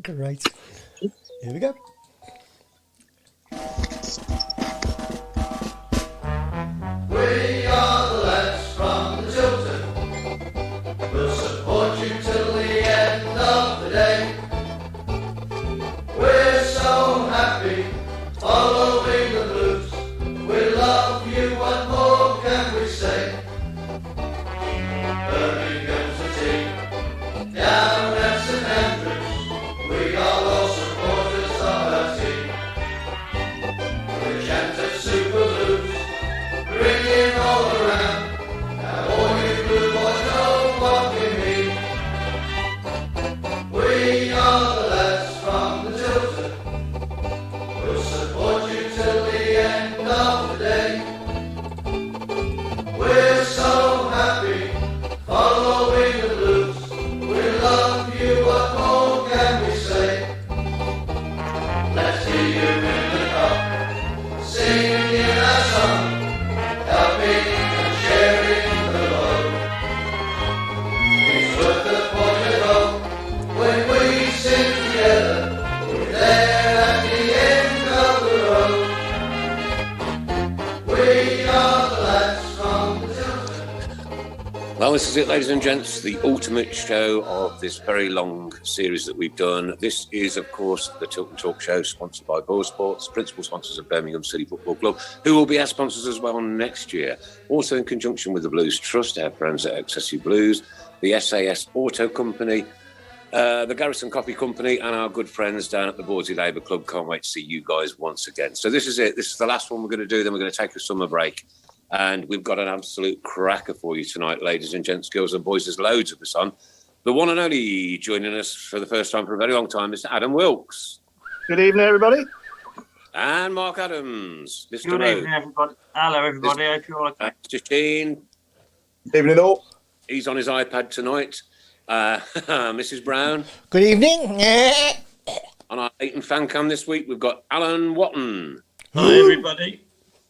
Great. Here we go. We are the lads from the Tilton. We'll support you till the end of the day. We're so happy following the blues. We love you, what more can we say? Birmingham's the team, down at St Andrews. We are all supporters of our team. We chant at Super Blues, ringing all around. Now all you blue boys know what we mean. We are the lads from the Tilton. We'll support you till the end of the day. We're so happy following the blues. We love you, what more can we say? Let's hear you in the cup, singing our song, helping and sharing the load. It's worth the point when we sing together. We're there at the end of the road. We are the lads from the Tilton. Well, this is it, ladies and gents, the ultimate show of this very long series that we've done. This is, of course, the Tilton Talk Show, sponsored by Boyle Sports, principal sponsors of Birmingham City Football Club, who will be our sponsors as well next year. Also in conjunction with the Blues Trust, our friends at Accessory Blues, the SAS Auto Company, the Garrison Coffee Company, and our good friends down at the Bawdsey Labour Club. Can't wait to see you guys once again. So this is it. This is the last one we're going to do. Then we're going to take a summer break. And we've got an absolute cracker for you tonight, ladies and gents, girls and boys. There's loads of us on. The one and only joining us for the first time for a very long time, Mr. Adam Wilkes. Good evening, everybody. And Mark Adams. Mr. Good Rhodes. evening, everybody. Hello, everybody. Hope you're all okay. Mr. Sheen. Evening all. He's on his iPad tonight. Mrs. Brown. Good evening. On our Leighton fan cam this week, we've got Alan Watton. Hi, everybody.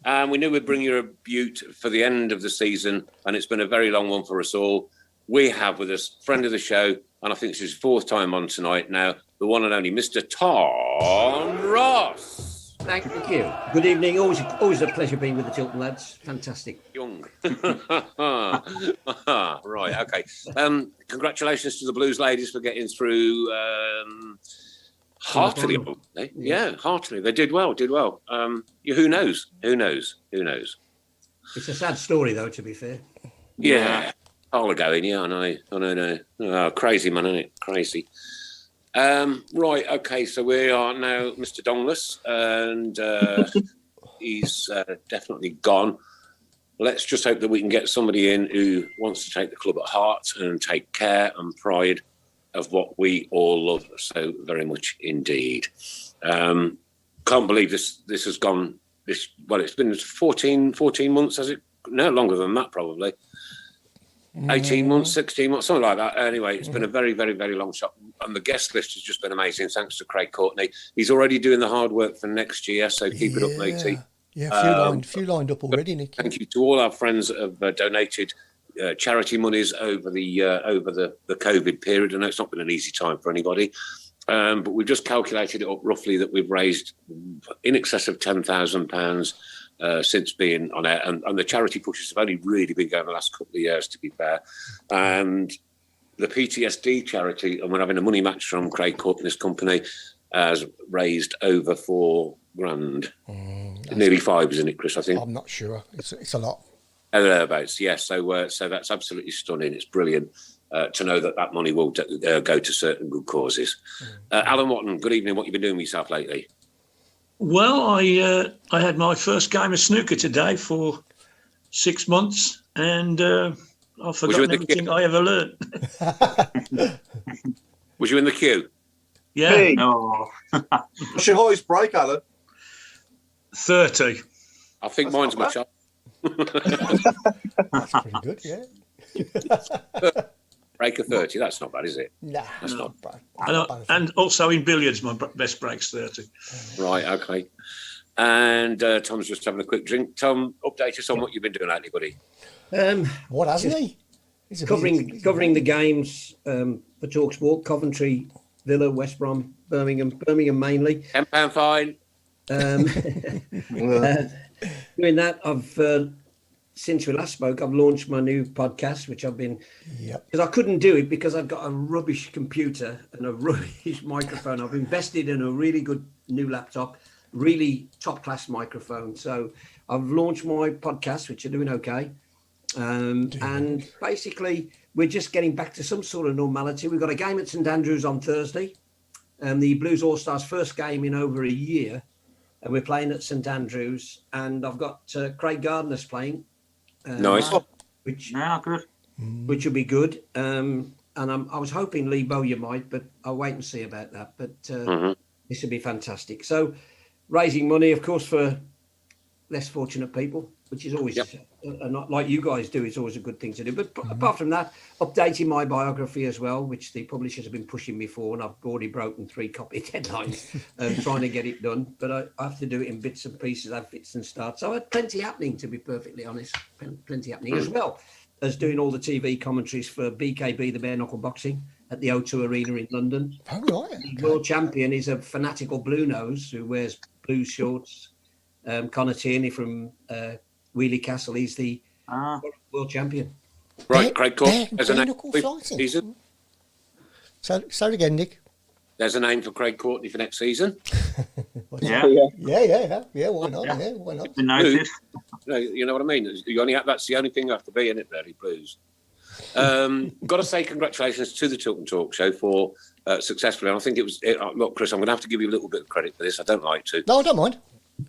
And we knew we'd bring you a beaut for the end of the season, and it's been a very long one for us all. We have with us friend of the show, and I think it's his fourth time on tonight now, the one and only Mr. Tom Ross. Thank you. Good evening. Always a pleasure being with the Tilton lads. Fantastic. Young. Right, okay. Congratulations to the Blues ladies for getting through heartily. Yeah, heartily. They did well. Who knows? It's a sad story, though, to be fair. Yeah. All are going, yeah, I know. Oh, crazy, man, isn't it? Crazy. Right, okay, so we are now Mr. Dongless, and he's definitely gone. Let's just hope that we can get somebody in who wants to take the club at heart and take care and pride of what we all love so very much indeed. Can't believe this has gone, it's been 14 months, has it? No, longer than that, probably. 18 months, 16 months, something like that. Anyway, it's been a very, very, very long shot. And the guest list has just been amazing, thanks to Craig Courtney. He's already doing the hard work for next year, so keep it up, matey. Yeah, a few lined up already, Nick. Thank you to all our friends that have donated charity monies over the COVID period. I know it's not been an easy time for anybody, but we've just calculated it up roughly that we've raised in excess of £10,000 since being on air, and the charity pushes have only really been going the last couple of years, to be fair. And the PTSD charity, and we're having a money match from Craig Courtney's company, has raised over £4,000, nearly 5, isn't it, Chris? I think I'm not sure. It's a lot. Thereabouts, yes. So that's absolutely stunning. It's brilliant to know that money will go to certain good causes. Alan Watton, good evening. What have you been doing with yourself lately? Well, I had my first game of snooker today for 6 months, and I've forgotten everything I ever learned. Was you in the queue? Yeah. Hey. Oh. What's your highest break, Alan? 30. I think mine's much up. That's pretty good, yeah. Break of 30, that's not bad, is it? Nah, that's not bad. And also in billiards, my best break's 30. Right, okay. And Tom's just having a quick drink. Tom, update us on what you've been doing lately, buddy. What hasn't he? Covering the games for for TalkSport. Coventry, Villa, West Brom, Birmingham mainly. £10 fine. Doing that, I've since we last spoke, I've launched my new podcast, which I've been because I couldn't do it because I've got a rubbish computer and a rubbish microphone. I've invested in a really good new laptop, really top class microphone. So I've launched my podcast, which are doing okay. And basically, we're just getting back to some sort of normality. We've got a game at St Andrews on Thursday, the Blues All Stars first game in over a year, and we're playing at St Andrews. And I've got Craig Gardner's playing. Nice. Which will be good. And I was hoping Lee Bowyer might, but I'll wait and see about that. But this will be fantastic. So raising money, of course, for less fortunate people, which is always, not like you guys do, it's always a good thing to do. But apart from that, updating my biography as well, which the publishers have been pushing me for, and I've already broken 3 copy deadlines, trying to get it done. But I have to do it in bits and pieces, have fits and starts. So I had plenty happening, to be perfectly honest, plenty happening, as well as doing all the TV commentaries for BKB, the bare knuckle boxing, at the O2 Arena in London. Oh, right. The world champion is a fanatical blue nose who wears blue shorts. Connor Tierney from Wheelie Castle, he's the world champion. Right, Craig Court. There's a name knuckle for fighting. season. So again, Nick. There's a name for Craig Courtney for next season. Yeah. Yeah. Why not? Yeah, why not? Blues. You know what I mean? That's the only thing you have to be in it, really, Blues. Got to say congratulations to the Tilton Talk Show for successfully. And I think it was. Look, Chris, I'm going to have to give you a little bit of credit for this. I don't like to. No, I don't mind.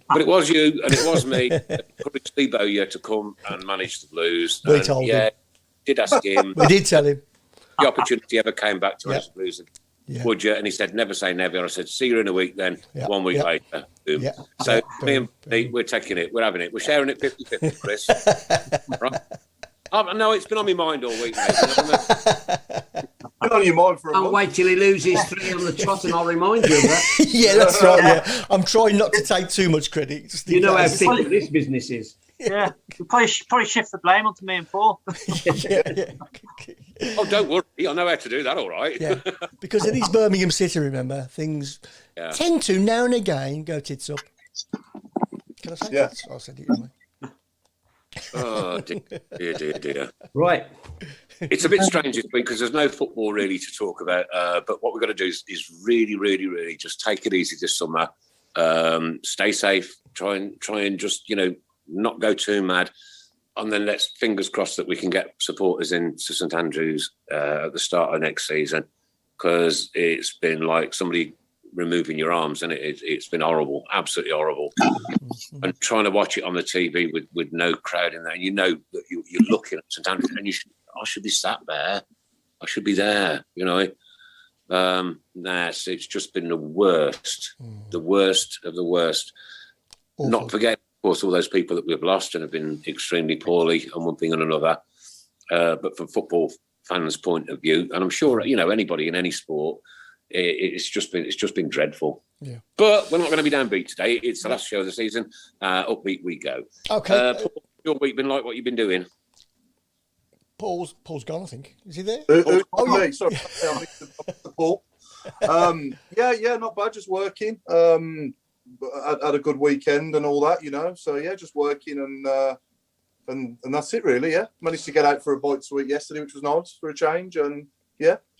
But it was you and it was me that encouraged Lee Bowyer to come and manage the Blues. We told him. Did ask him. We did tell him. The opportunity ever came back to manage the Blues. Would you? And he said, never say never. I said, see you in a week then. 1 week later. Boom. So me and Pete, we're taking it. We're having it. We're sharing it 50-50, Chris. Right? No, it's been on my mind all week, mate. Been on your mind for a I'll month. wait till he loses 3 on the trot and I'll remind you of that. Yeah, that's right. Yeah, I'm trying not to take too much credit. Just You know how thick this business is. Yeah, you probably shift the blame onto me and Paul. yeah. Oh, don't worry. I know how to do that all right. Yeah, because it is Birmingham City, remember, things tend to now and again go tits up. Can I say that? I said it, anyway. Oh, dear. Right. It's a bit strange this week because there's no football really to talk about. But what we've got to do is really just take it easy this summer. Stay safe. Try and just, not go too mad. And then let's fingers crossed that we can get supporters into St Andrews at the start of next season, because it's been like somebody removing your arms, and it's been horrible, absolutely horrible. And trying to watch it on the TV with no crowd in there, and that you're looking at St Andrews, and I should be sat there, I should be there, it's just been the worst of the worst. Awful. Not forget, of course, all those people that we've lost and have been extremely poorly on one thing and another. But from football fans' point of view, and I'm sure anybody in any sport, it's just been dreadful. Yeah. But we're not going to be downbeat today. It's the last show of the season. Upbeat we go. Okay. Paul, your week been like? What you've been doing? Paul's gone, I think. Is he there? Me. Sorry, I missed the Paul. Not bad. Just working. I had a good weekend and all that, So just working and that's it really. Yeah, managed to get out for a bite to eat yesterday, which was nice for a change. And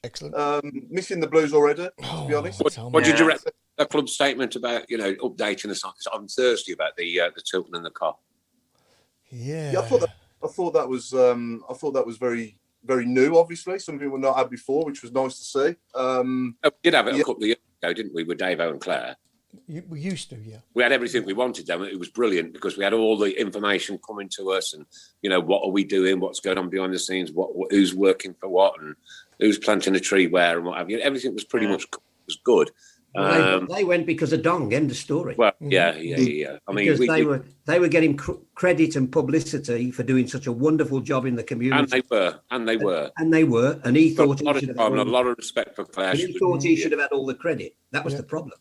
excellent. Missing the Blues already, to be honest. What did you reckon? A club statement about updating us on Thursday about the Tilton and the Cop. Yeah, I thought that was very, very new. Obviously, something we've not had before, which was nice to see. We did have it a couple of years ago, didn't we, with Dave and Claire? We used to, yeah. We had everything we wanted, then. It was brilliant because we had all the information coming to us, and what are we doing, what's going on behind the scenes, who's working for what, and who's planting a tree where, and what have you. Everything was pretty much was good. They went because of Dong. End of story. Well, yeah. I mean, because they were getting credit and publicity for doing such a wonderful job in the community, and they were, and he thought a lot of respect for Claire. He thought he should have had all the credit. That was the problem.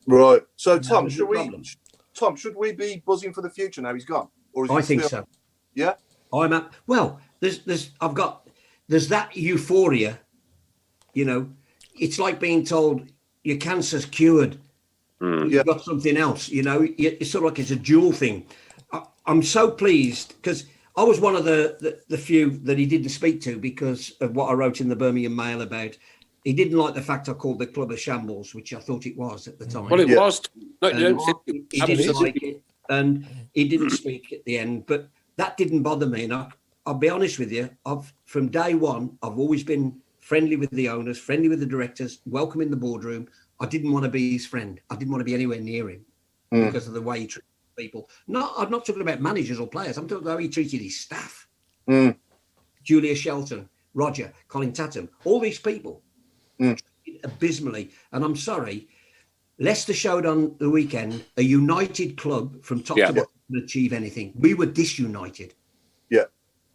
Right. So, Tom, should we be buzzing for the future now he's gone? Or is I think so. Yeah. I'm at. Well, there's that euphoria You know, it's like being told your cancer's cured. You've got something else, you know. It's sort of like it's a dual thing. I'm so pleased because I was one of the few that he didn't speak to because of what I wrote in the Birmingham Mail about. He didn't like the fact I called the club a shambles, which I thought it was at the time. Well, it was. No, he didn't like it, and he didn't speak at the end. But that didn't bother me. And I'll be honest with you. From day one, I've always been friendly with the owners, friendly with the directors, welcome in the boardroom. I didn't want to be his friend. I didn't want to be anywhere near him because of the way he treated people. No, I'm not talking about managers or players. I'm talking about how he treated his staff. Julia Shelton, Roger, Colin Tatham, all these people abysmally. And I'm sorry, Leicester showed on the weekend a united club from top to bottom to achieve anything. We were disunited. Yeah.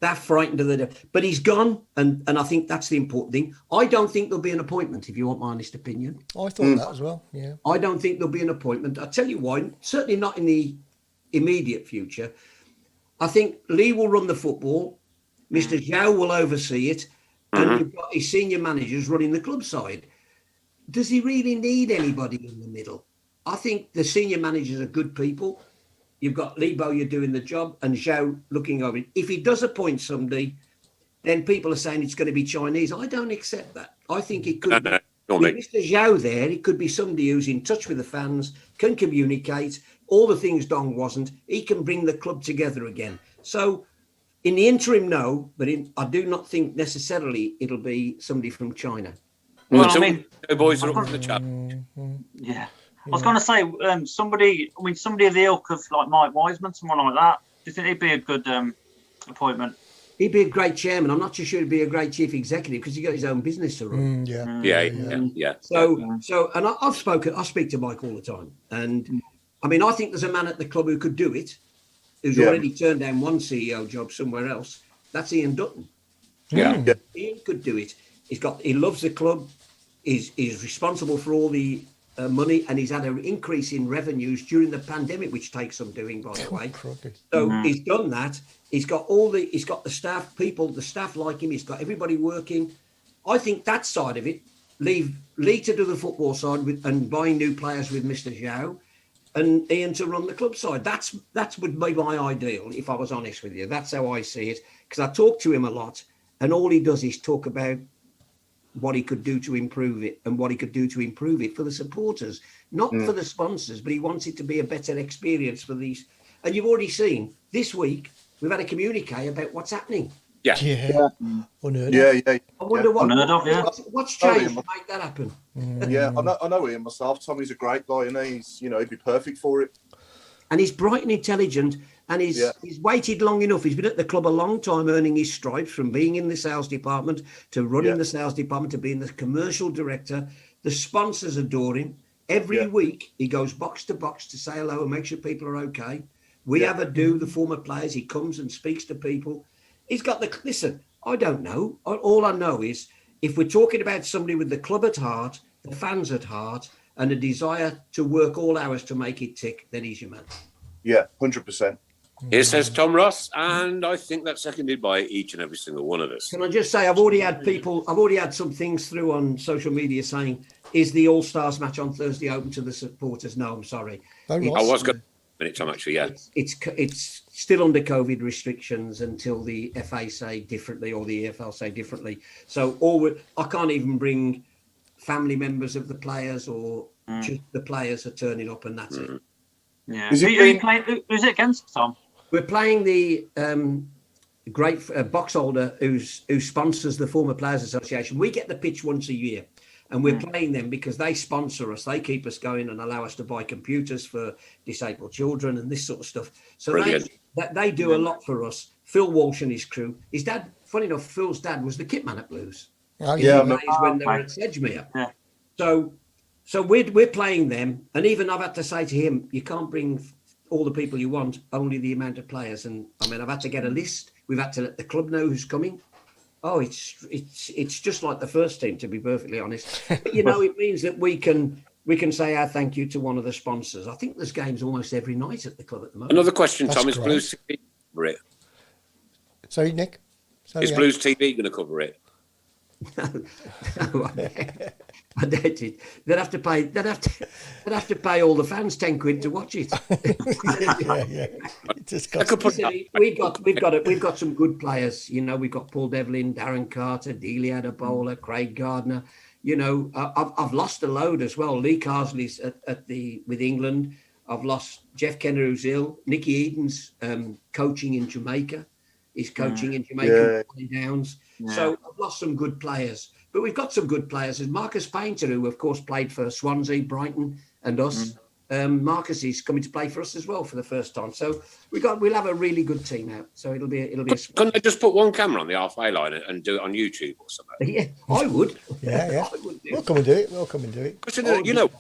That frightened of the... But he's gone, and I think that's the important thing. I don't think there'll be an appointment, if you want my honest opinion. I thought that as well, yeah. I don't think there'll be an appointment. I'll tell you why. Certainly not in the immediate future. I think Lee will run the football. Mr. Zhao will oversee it. And you've got his senior managers running the club side. Does he really need anybody in the middle? I think the senior managers are good people. You've got Lee Bowyer doing the job and Zhao looking over it. If he does appoint somebody, then people are saying it's going to be Chinese. I don't accept that. I think it could be. With Mr. Zhao there, it could be somebody who's in touch with the fans, can communicate, all the things Dong wasn't. He can bring the club together again. So in the interim, no, but I do not think necessarily it'll be somebody from China. Well, I mean, boys are up for the chat. Yeah. I was going to say, somebody of the ilk of like Mike Wiseman, someone like that. Do you think he'd be a good appointment? He'd be a great chairman. I'm not too sure he'd be a great chief executive because he's got his own business to run. So, and I speak to Mike all the time. And I mean, I think there's a man at the club who could do it, who's already turned down one CEO job somewhere else. That's Ian Dutton. Ian could do it. He loves the club. He's responsible for all the money, and he's had an increase in revenues during the pandemic, which takes some doing, by the way. So he's done that. He's got the staff people, the staff like him. He's got everybody working. I think that side of it, leave Lee to do the football side and buying new players with Mr. Zhao, and Ian to run the club side. That would be my ideal, if I was honest with you. That's how I see it, because I talk to him a lot, and all he does is talk about what he could do to improve it and what he could do to improve it for the supporters, not for the sponsors, but he wants it to be a better experience for these. And you've already seen this week, we've had a communique about what's happening. Unheard of. I wonder what's changed to make that happen. I know Ian myself. Tommy's a great guy, and he'd be perfect for it. And he's bright and intelligent, and he's waited long enough. He's been at the club a long time, earning his stripes from being in the sales department to running the sales department to being the commercial director. The sponsors adore him. Every week he goes box to box to say hello and make sure people are okay. We have a the former players. He comes and speaks to people. He's got listen, I don't know. All I know is if we're talking about somebody with the club at heart, the fans at heart, and a desire to work all hours to make it tick, then he's your man. Yeah, 100%. Here says Tom Ross, and I think that's seconded by each and every single one of us. Can I just say, I've already had some things through on social media saying, is the All-Stars match on Thursday open to the supporters? No, I'm sorry. I was going to minute, Tom, actually, It's still under COVID restrictions until the FA say differently or the EFL say differently. So I can't even bring family members of the players or just the players are turning up, and that's it. Yeah. Who's it against, Tom? We're playing the great box holder who sponsors the Former Players Association. We get the pitch once a year, and we're playing them because they sponsor us. They keep us going and allow us to buy computers for disabled children and this sort of stuff. So they do a lot for us. Phil Walsh and his crew. His dad, funny enough, Phil's dad was the kit man at Blues. When they were at Sedgmere. Yeah. So we're playing them, and even I've had to say to him, you can't bring all the people you want, only the amount of players. And I mean, I've had to get a list. We've had to let the club know who's coming. Oh, it's just like the first team, to be perfectly honest. But it means that we can say our thank you to one of the sponsors. I think there's games almost every night at the club at the moment. Another question, Tom, is Blues TV cover it? Sorry, Nick. Is Blues TV going to cover it? No, I doubt it. They'd have to pay. They'd have to pay all the fans £10 to watch it. It just costs. Listen, we've got some good players. You know, we've got Paul Devlin, Darren Carter, Dealey Adebayola, Craig Gardner. You know, I've lost a load as well. Lee Carsley's with England. I've lost Jeff Kenner, who's ill. Nicky Eden's coaching in Jamaica. He's coaching in Jamaica Downs. Yeah. So I've lost some good players. But we've got some good players. There's Marcus Painter, who, of course, played for Swansea, Brighton and us. Marcus is coming to play for us as well for the first time. So we'll have a really good team out. So it'll be Couldn't they just put one camera on the halfway line and do it on YouTube or something? Yeah, I would. Yeah. We'll come and do it. Because, you know,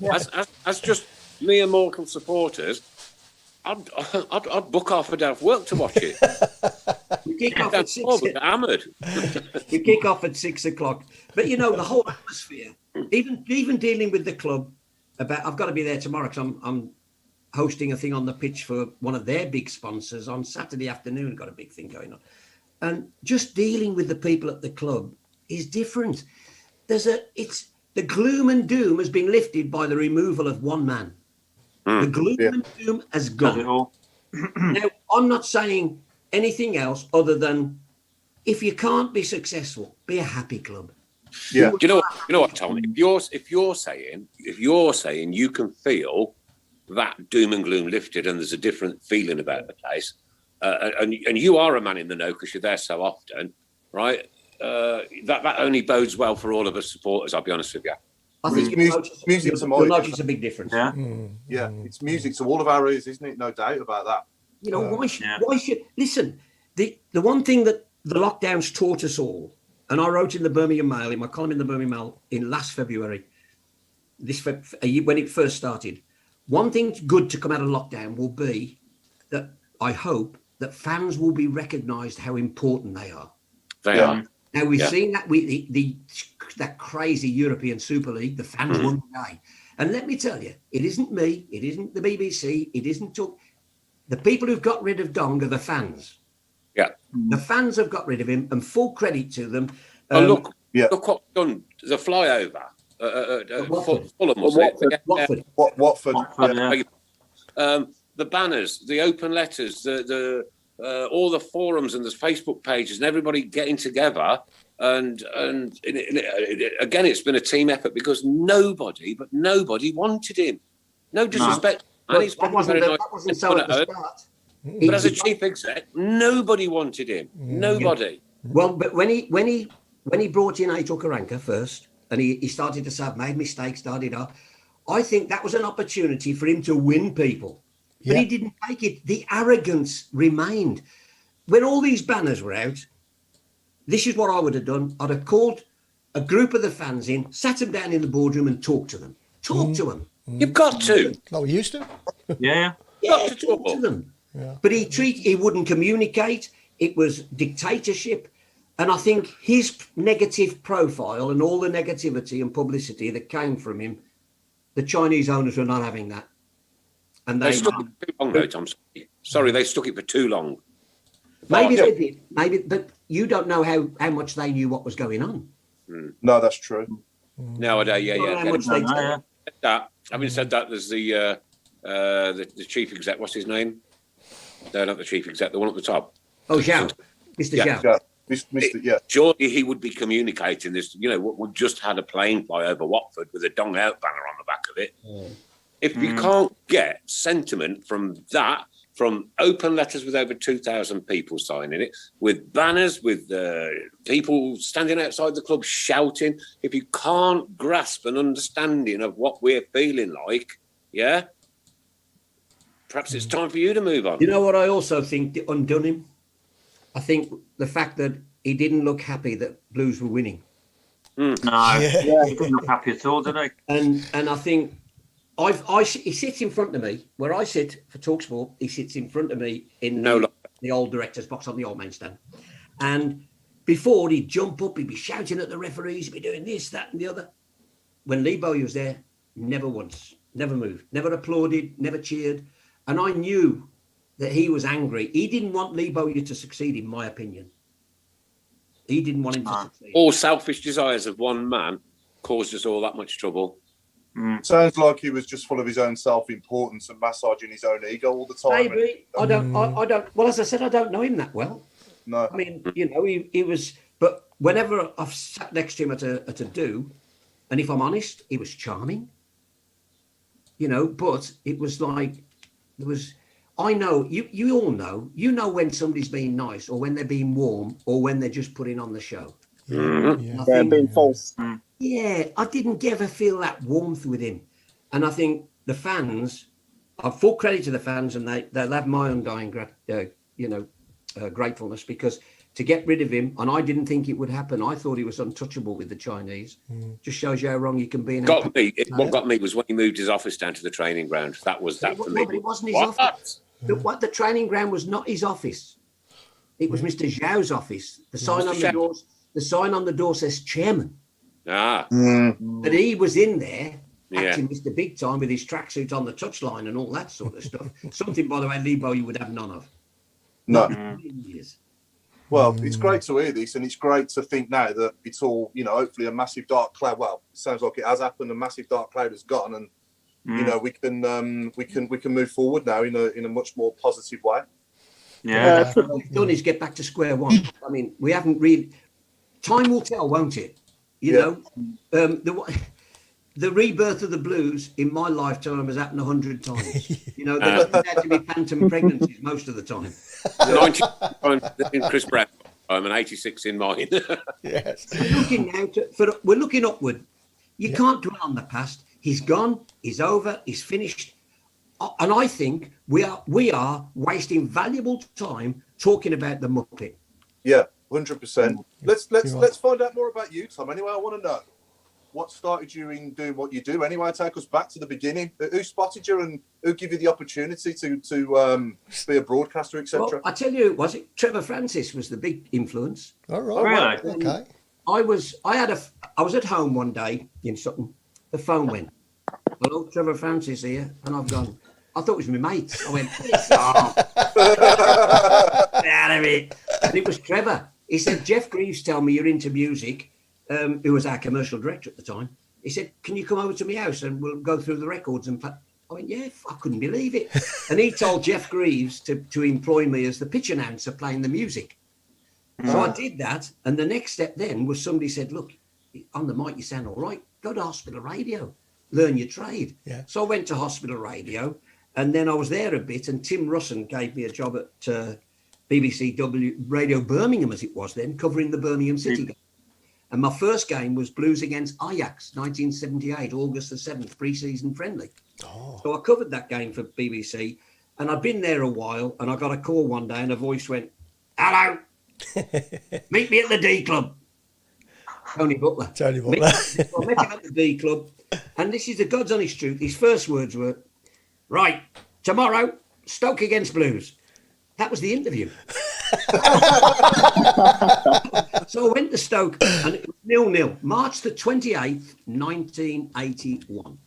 as just mere mortal supporters, I'd book off a day of work to watch it. We kick off at 6. Hammered. We kick off at 6 o'clock. But you know, the whole atmosphere, even dealing with the club about, I've got to be there tomorrow because I'm hosting a thing on the pitch for one of their big sponsors on Saturday afternoon. Got a big thing going on, and just dealing with the people at the club is different. It's the gloom and doom has been lifted by the removal of one man. The gloom and doom has gone. Now, I'm not saying anything else other than if you can't be successful, be a happy club. Yeah. Do you know what, Tom? If you're saying you can feel that doom and gloom lifted and there's a different feeling about the place, and you are a man in the know because you're there so often, right? That only bodes well for all of us supporters, I'll be honest with you. I think music's you'll notice a big difference. Yeah. Yeah, it's music to all of our ears, isn't it? No doubt about that. You know, why should listen, the one thing that the lockdowns taught us all, and I wrote in the Birmingham Mail, in my column in the Birmingham Mail in last February, when it first started, one thing good to come out of lockdown will be that I hope that fans will be recognised how important they are. They are. Now we've seen that that crazy European Super League, the fans won the day. And let me tell you, it isn't me, it isn't the BBC, it isn't the people who've got rid of Dong are the fans. Yeah. The fans have got rid of him, and full credit to them. Look what done the flyover. Fulham, Watford. The banners, the open letters, the all the forums and the Facebook pages, and everybody getting together. And again, it's been a team effort because nobody wanted him. No disrespect. No. That wasn't so at the start. But as a chief exec, nobody wanted him. Nobody. Well, but when he brought in Aitor Karanka first, and he started to say, I've made mistakes, I think that was an opportunity for him to win people. But he didn't take it. The arrogance remained. When all these banners were out, this is what I would have done. I'd have called a group of the fans in, sat them down in the boardroom and talked to them. Talk to them. You've got to. Oh, we used to. Yeah. Yeah, talk to them. Yeah. But he wouldn't communicate. It was dictatorship. And I think his negative profile and all the negativity and publicity that came from him, the Chinese owners were not having that. And they stuck it for too long, though, Tom. Sorry, they stuck it for too long. Maybe they did. Maybe, but you don't know how much they knew what was going on. No, that's true. No, I don't. Having said that, there's the chief exec. What's his name? No, not the chief exec. The one at the top. Oh, Zhao. Mr. Zhao. Surely he would be communicating this. You know, we just had a plane fly over Watford with a Dong Out banner on the back of it. If you can't get sentiment from open letters with over 2,000 people signing it, with banners, with people standing outside the club shouting, if you can't grasp an understanding of what we're feeling like, perhaps it's time for you to move on. You know what I also think undone him? I think the fact that he didn't look happy that Blues were winning. No, he didn't look happy at all, did he? And I think he sits in front of me where I sit for TalkSport. He sits in front of me in the old director's box on the old main stand. And before, he'd jump up, he'd be shouting at the referees, he'd be doing this, that, and the other. When Lee Bowyer was there, never once, never moved, never applauded, never cheered. And I knew that he was angry. He didn't want Lee Bowyer to succeed, in my opinion. He didn't want him to succeed. All selfish desires of one man caused us all that much trouble. Sounds like he was just full of his own self-importance and massaging his own ego all the time. Maybe. I don't. Well, as I said, I don't know him that well. No. I mean, you know, he was. But whenever I've sat next to him at a do, and if I'm honest, he was charming. You know, but it was like there was. I know you all know. You know when somebody's being nice, or when they're being warm, or when they're just putting on the show. They're being false. Yeah, I didn't ever feel that warmth with him, and I think the fans. I've full credit to the fans, and they'll have my undying gratefulness, because to get rid of him, and I didn't think it would happen. I thought he was untouchable with the Chinese. Just shows you how wrong you can be. What got me was when he moved his office down to the training ground. That was that for me. But it wasn't his office. The training ground was not his office. It was Mr. Zhao's office. The sign on the door. The sign on the door says chairman. But he was in there acting Mr. Big Time with his tracksuit on the touchline and all that sort of stuff. Something, by the way, Lebo, you would have none of. No. Well, it's great to hear this, and it's great to think now that it's all, you know, hopefully a massive dark cloud. Well, it sounds like it has happened. A massive dark cloud has gone, and you know, we can move forward now in a much more positive way. Yeah. What we've done is get back to square one. I mean, we haven't really. Time will tell, won't it? You know, the rebirth of the blues in my lifetime has happened 100 times. You know, there doesn't have to be phantom pregnancies most of the time. 90 in Chris Brown, I'm an 86 in mine. Yes. We're looking upward. You can't dwell on the past. He's gone. He's over. He's finished. And I think we are wasting valuable time talking about the Muppet. Yeah, 100%. Let's find out more about you, Tom. Anyway, I want to know what started you in doing what you do. Anyway, take us back to the beginning. Who spotted you and who gave you the opportunity to be a broadcaster, etc.? Well, I tell you, was it Trevor Francis was the big influence? All right. Really? Okay. I was at home one day in Sutton. The phone went. Hello, Trevor Francis here, and I've gone. I thought it was my mate. I went, piss off. Out of it. And it was Trevor. He said, Jeff Greaves, tell me you're into music. Who was our commercial director at the time. He said, can you come over to my house and we'll go through the records and play? I went, yeah, I couldn't believe it. And he told Jeff Greaves to employ me as the pitch announcer playing the music. So I did that. And the next step then was somebody said, look, on the mic, you sound all right. Go to hospital radio, learn your trade. Yeah. So I went to hospital radio, and then I was there a bit, and Tim Russon gave me a job at BBC Radio Birmingham, as it was then, covering the Birmingham City game. And my first game was Blues against Ajax, 1978, August the 7th, pre-season friendly. So I covered that game for BBC, and I'd been there a while, and I got a call one day, and a voice went, hello, meet me at the D Club. Tony Butler. I met him at the D Club, and this is the God's honest truth. His first words were, right, tomorrow, Stoke against Blues. That was the interview. So I went to Stoke, and it was 0-0, March the 28th, 1981.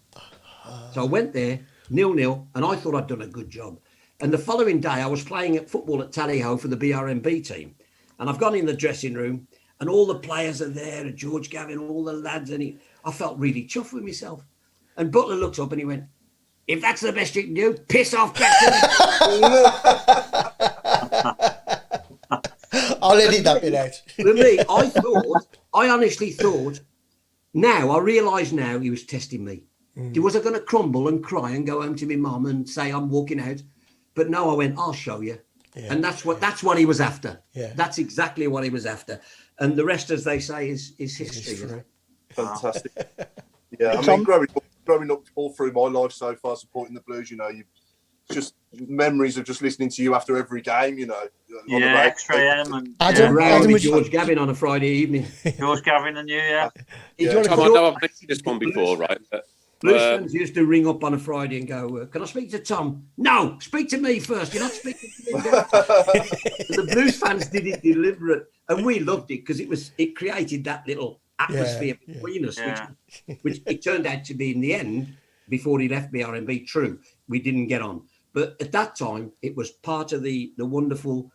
So I went there, 0-0, and I thought I'd done a good job. And the following day, I was playing at football at Tally-Ho for the BRMB team. And I've gone in the dressing room, and all the players are there, and George Gavin, all the lads, and I felt really chuffed with myself. And Butler looked up and he went, if that's the best you can do, piss off back to I'll edit that bit out. For me, I honestly thought, now, I realise now he was testing me. Was I going to crumble and cry and go home to my mum and say I'm walking out? But no, I went, I'll show you. Yeah. And that's what he was after. Yeah. That's exactly what he was after. And the rest, as they say, is history. Fantastic. Yeah, I mean, growing up all through my life so far, supporting the Blues, you know, you just memories of just listening to you after every game, you know. Yeah, Extra M and Adam George Gavin on a Friday evening. George Gavin and you, yeah. Tom, I know I've mentioned this one before, right? Blues fans used to ring up on a Friday and go, can I speak to Tom? No, speak to me first. You're not speaking to me. The Blues fans did it deliberate, and we loved it because it created that little atmosphere between us, which it turned out to be in the end, before he left BRMB, true. We didn't get on. But at that time, it was part of the wonderful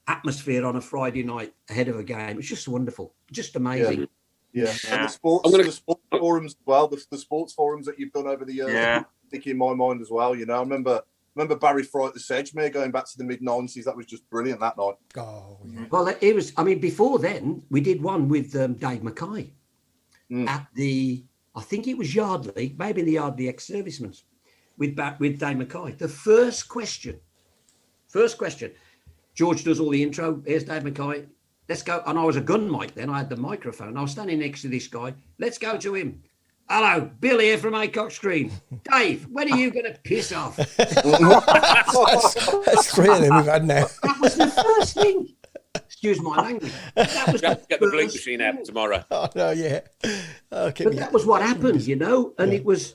atmosphere on a Friday night ahead of a game. It's just wonderful, just amazing. Yeah. And the sports forums as well, the sports forums that you've done over the years, stick in my mind as well. You know, I remember Barry Fry at the Sedgemere going back to the mid-90s. That was just brilliant that night. Oh, yeah. Well, it was, I mean, before then, we did one with Dave Mackay at the, I think it was Yardley, maybe the Yardley ex-servicemen, with Dave Mackay. The first question, George does all the intro. Here's Dave Mackay. Let's go. And I was a gun mic then. I had the microphone. I was standing next to this guy. Let's go to him. Hello, Bill here from Acock Screen. Dave, when are you going to piss off? That's 3 of them we've had now. That was the first thing. Excuse my language. That was get the blink machine out tomorrow. Oh, no, yeah. But that was what happened, you know? And it was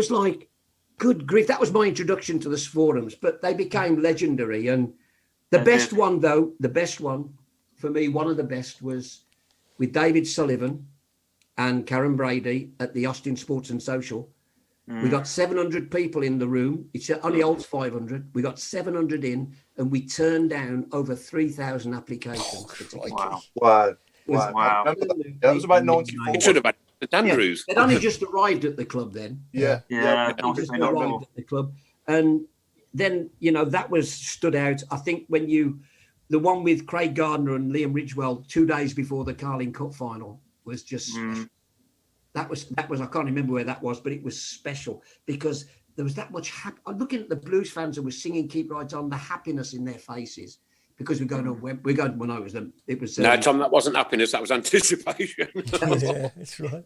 like, good grief. That was my introduction to the forums, but they became legendary. And the best one, though, for me, one of the best was with David Sullivan and Karen Brady at the Austin Sports and Social. We got 700 people in the room. It only holds 500. We got 700 in, and we turned down over 3,000 applications. Wow. That was about 94. It should have been the Danroos. They'd only just arrived at the club then. Yeah. Just arrived at the club. And then, you know, that was stood out. I think when the one with Craig Gardner and Liam Ridgewell 2 days before the Carling Cup final was just, that was, I can't remember where that was, but it was special because there was that much, I'm looking at the Blues fans who were singing Keep Right On, the happiness in their faces because we're going when I was them. It was no, Tom, that wasn't happiness, that was anticipation. Yeah, that's right.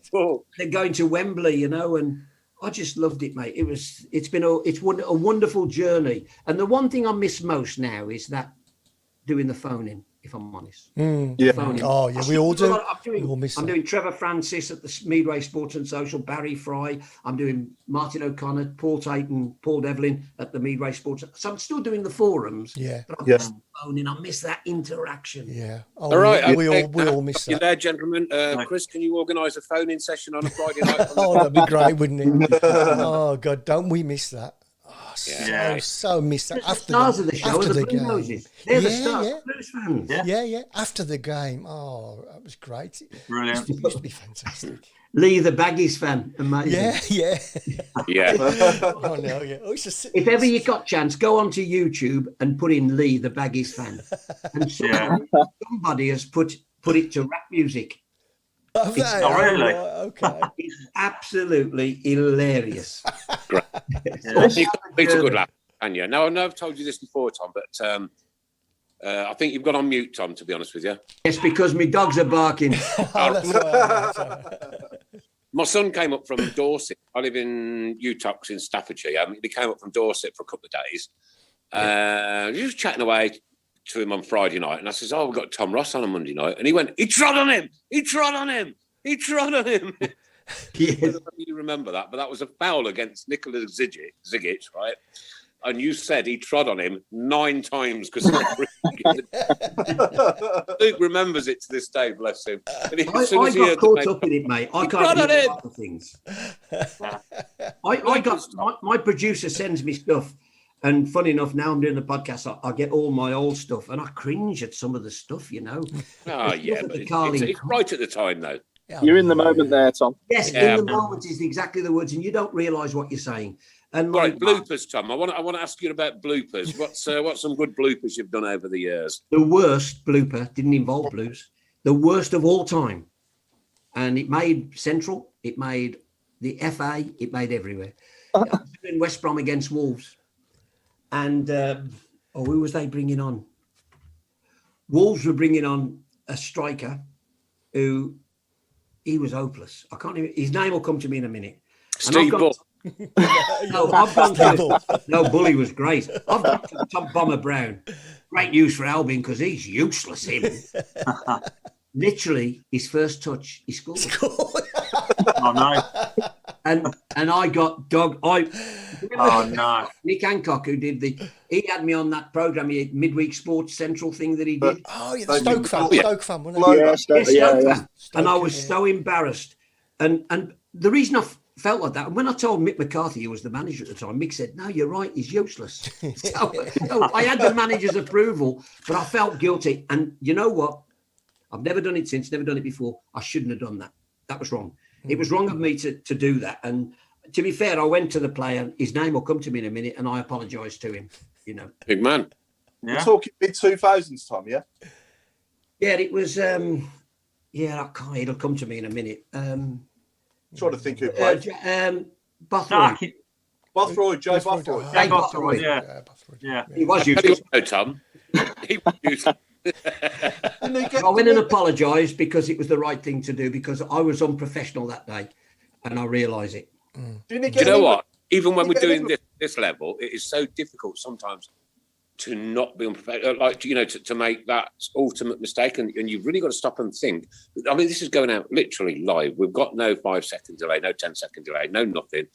They're going to Wembley, you know, and I just loved it, mate. It's been a wonderful journey. And the one thing I miss most now is that doing the phone-in, if I'm honest. Phone-in. Oh, yeah, we all do. I'm doing Trevor Francis at the Speedway Sports and Social, Barry Fry. I'm doing Martin O'Connor, Paul Tate, Paul Devlin at the Midway Sports. So I'm still doing the forums. Yeah. But I'm phone-in. I miss that interaction. Yeah. Oh, all right. We all miss that. You there, gentlemen? Chris, can you organise a phone-in session on a Friday night? Oh, that'd be great, wouldn't it? Oh, God, don't we miss that? So miss that. After the stars of the show, the Blue Noses. They're the stars, Blues fans. Yeah. After the game, oh, that was great. Brilliant. It used to be fantastic. Lee, the Baggies fan, amazing. Yeah. Oh no, yeah. Oh, if ever you got chance, go onto YouTube and put in Lee, the Baggies fan, and somebody has put it to rap music. Oh, really? Okay. It's absolutely hilarious. Great. It's a good laugh, Anya. Now, I know I've told you this before, Tom, but I think you've got on mute, Tom, to be honest with you. Yes, because my dogs are barking. My son came up from Dorset. I live in Utah in Staffordshire. He came up from Dorset for a couple of days. He was chatting away to him on Friday night, and I says, we've got Tom Ross on a Monday night. And he went, he trod on him. Yes. I don't know if you remember that, but that was a foul against Nicholas Zigic, right? And you said he trod on him 9 times because Luke remembers it to this day, bless him. And I got caught up in it, mate. I can't do other things. My producer sends me stuff, and funny enough, now I'm doing the podcast, I get all my old stuff, and I cringe at some of the stuff, you know. Oh, yeah, but it's right at the time, though. You're in the moment there, Tom. Yes, in the moment is exactly the words, and you don't realise what you're saying. And right, bloopers, Tom. I want to ask you about bloopers. What's some good bloopers you've done over the years? The worst blooper didn't involve Blues. The worst of all time, and it made Central. It made the FA. It made everywhere. I was in West Brom against Wolves, and who was they bringing on? Wolves were bringing on a striker who. He was hopeless. I can't even. His name will come to me in a minute. Steve Bull. No, Bully was great. I've got Tom Bomber Brown. Great news for Albion because he's useless. Him. Literally, his first touch, he scored. Oh no! And I got dog. No! Nick Hancock, who did he had me on that program, midweek Sports Central thing that he did. The Stoke fan, wasn't it? Stoke fan. And I was so embarrassed. And the reason felt like that. And when I told Mick McCarthy, who was the manager at the time, Mick said, "No, you're right. He's useless." So I had the manager's approval, but I felt guilty. And you know what? I've never done it since. Never done it before. I shouldn't have done that. That was wrong. It was wrong of me to do that. And to be fair, I went to the player. His name will come to me in a minute, and I apologised to him. You know, big man. Yeah. We're talking mid-2000s, Tom. Yeah. Yeah, it was. Yeah, it'll come to me in a minute. Trying to think who played. Bothroyd. Bothroyd, Jay Bothroyd. Jay Bothroyd, yeah. He was useless. Tom. He was useless. I went and apologised because it was the right thing to do, because I was unprofessional that day, and I realise it. Do you know what? Even when we're doing this level, it is so difficult sometimes to not be unprofessional, like, you know, to make that ultimate mistake, and you've really got to stop and think. I mean, this is going out literally live. We've got no 5-second delay, no 10-second delay, no nothing.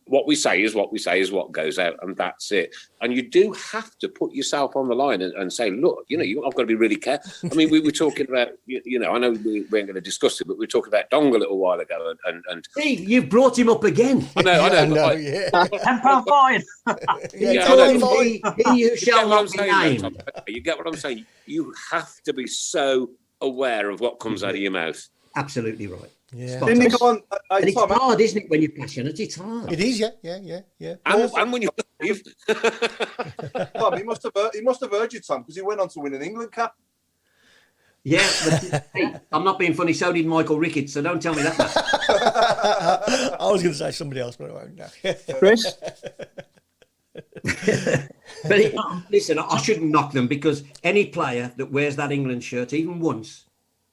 What we say is what we say is what goes out, and that's it. And you do have to put yourself on the line and say, look, you know, I've got to be really careful. I mean, we were talking about, you know, I know we weren't going to discuss it, but we were talking about Dong a little while ago. And Steve, you've brought him up again. I know. £10 fine. He who shall not be named. You get what I'm saying? You have to be so aware of what comes out of your mouth. Absolutely right. Yeah. Didn't he go on? And it's hard, isn't it, when you're passionate? It's hard. It is, yeah. And when you leave. Tom, he must have heard you, Tom, because he went on to win an England cap. Yeah, but hey, I'm not being funny. So did Michael Ricketts, so don't tell me that. I was going to say somebody else, but I won't now. Chris? But listen, I shouldn't knock them, because any player that wears that England shirt even once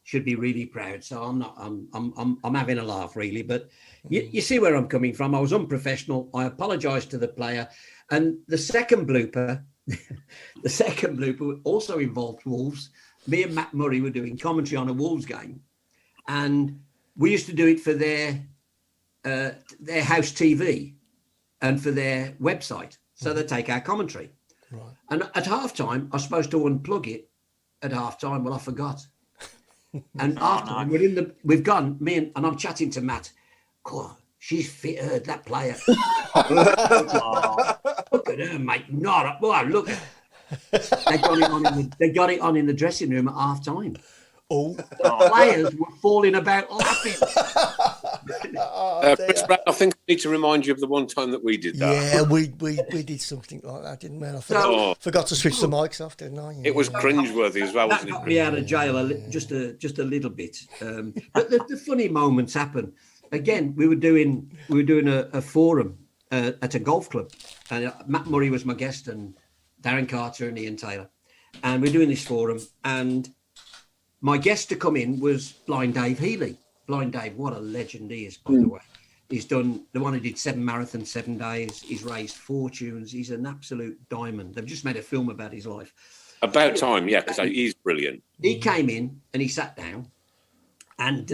should be really proud. So I'm having a laugh, really. But you see where I'm coming from. I was unprofessional. I apologised to the player. And the second blooper also involved Wolves. Me and Matt Murray were doing commentary on a Wolves game, and we used to do it for their house TV and for their website. So they take our commentary. Right. And at halftime, I was supposed to unplug it at halftime. Well, I forgot. And after we've gone, and I'm chatting to Matt. God, she's fit, that player. Look at her, mate. Look at her. They got it on in the dressing room at half time. The players were falling about laughing. Chris Pratt, I think I need to remind you of the one time that we did that. Yeah, we did something like that, didn't we? I forgot to switch the mics off, didn't I? Yeah. It was cringeworthy as well, wasn't it? That got me out of jail just a little bit. But the funny moments happen. Again, we were doing a forum at a golf club, and Matt Murray was my guest, and Darren Carter and Ian Taylor, and we're doing this forum, and my guest to come in was Blind Dave Healy. Blind Dave, what a legend he is, by the way. He's done the one who did 7 marathons, 7 days. He's raised fortunes. He's an absolute diamond. They've just made a film about his life. About time, yeah, because he's brilliant. He came in and he sat down, and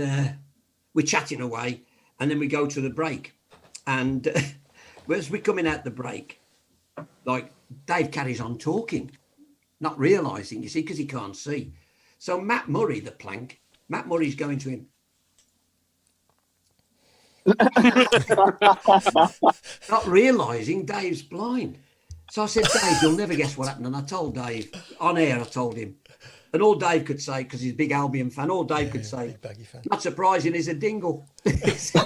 we're chatting away, and then we go to the break. And as we're coming out the break, like, Dave carries on talking, not realising, you see, because he can't see. So Matt Murray, the plank, Matt Murray's going to him. Not realising Dave's blind. So I said, Dave, you'll never guess what happened. And I told Dave, on air, I told him. And all Dave could say, because he's a big Albion fan, all Dave could say, not surprising, he's a dingle. You see,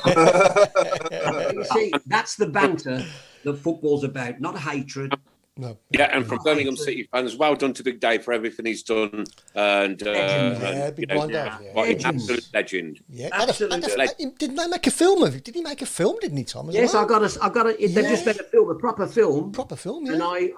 that's the banter that football's about, not hatred. No. Yeah, and from Birmingham City fans, well done to Big Dave for everything he's done. And absolute legend. Yeah, absolutely. Didn't they make a film of it? Did he make a film? Didn't he, Tom? Yes, well? I got it. They've just made a film, a proper film. Proper film, yeah. And I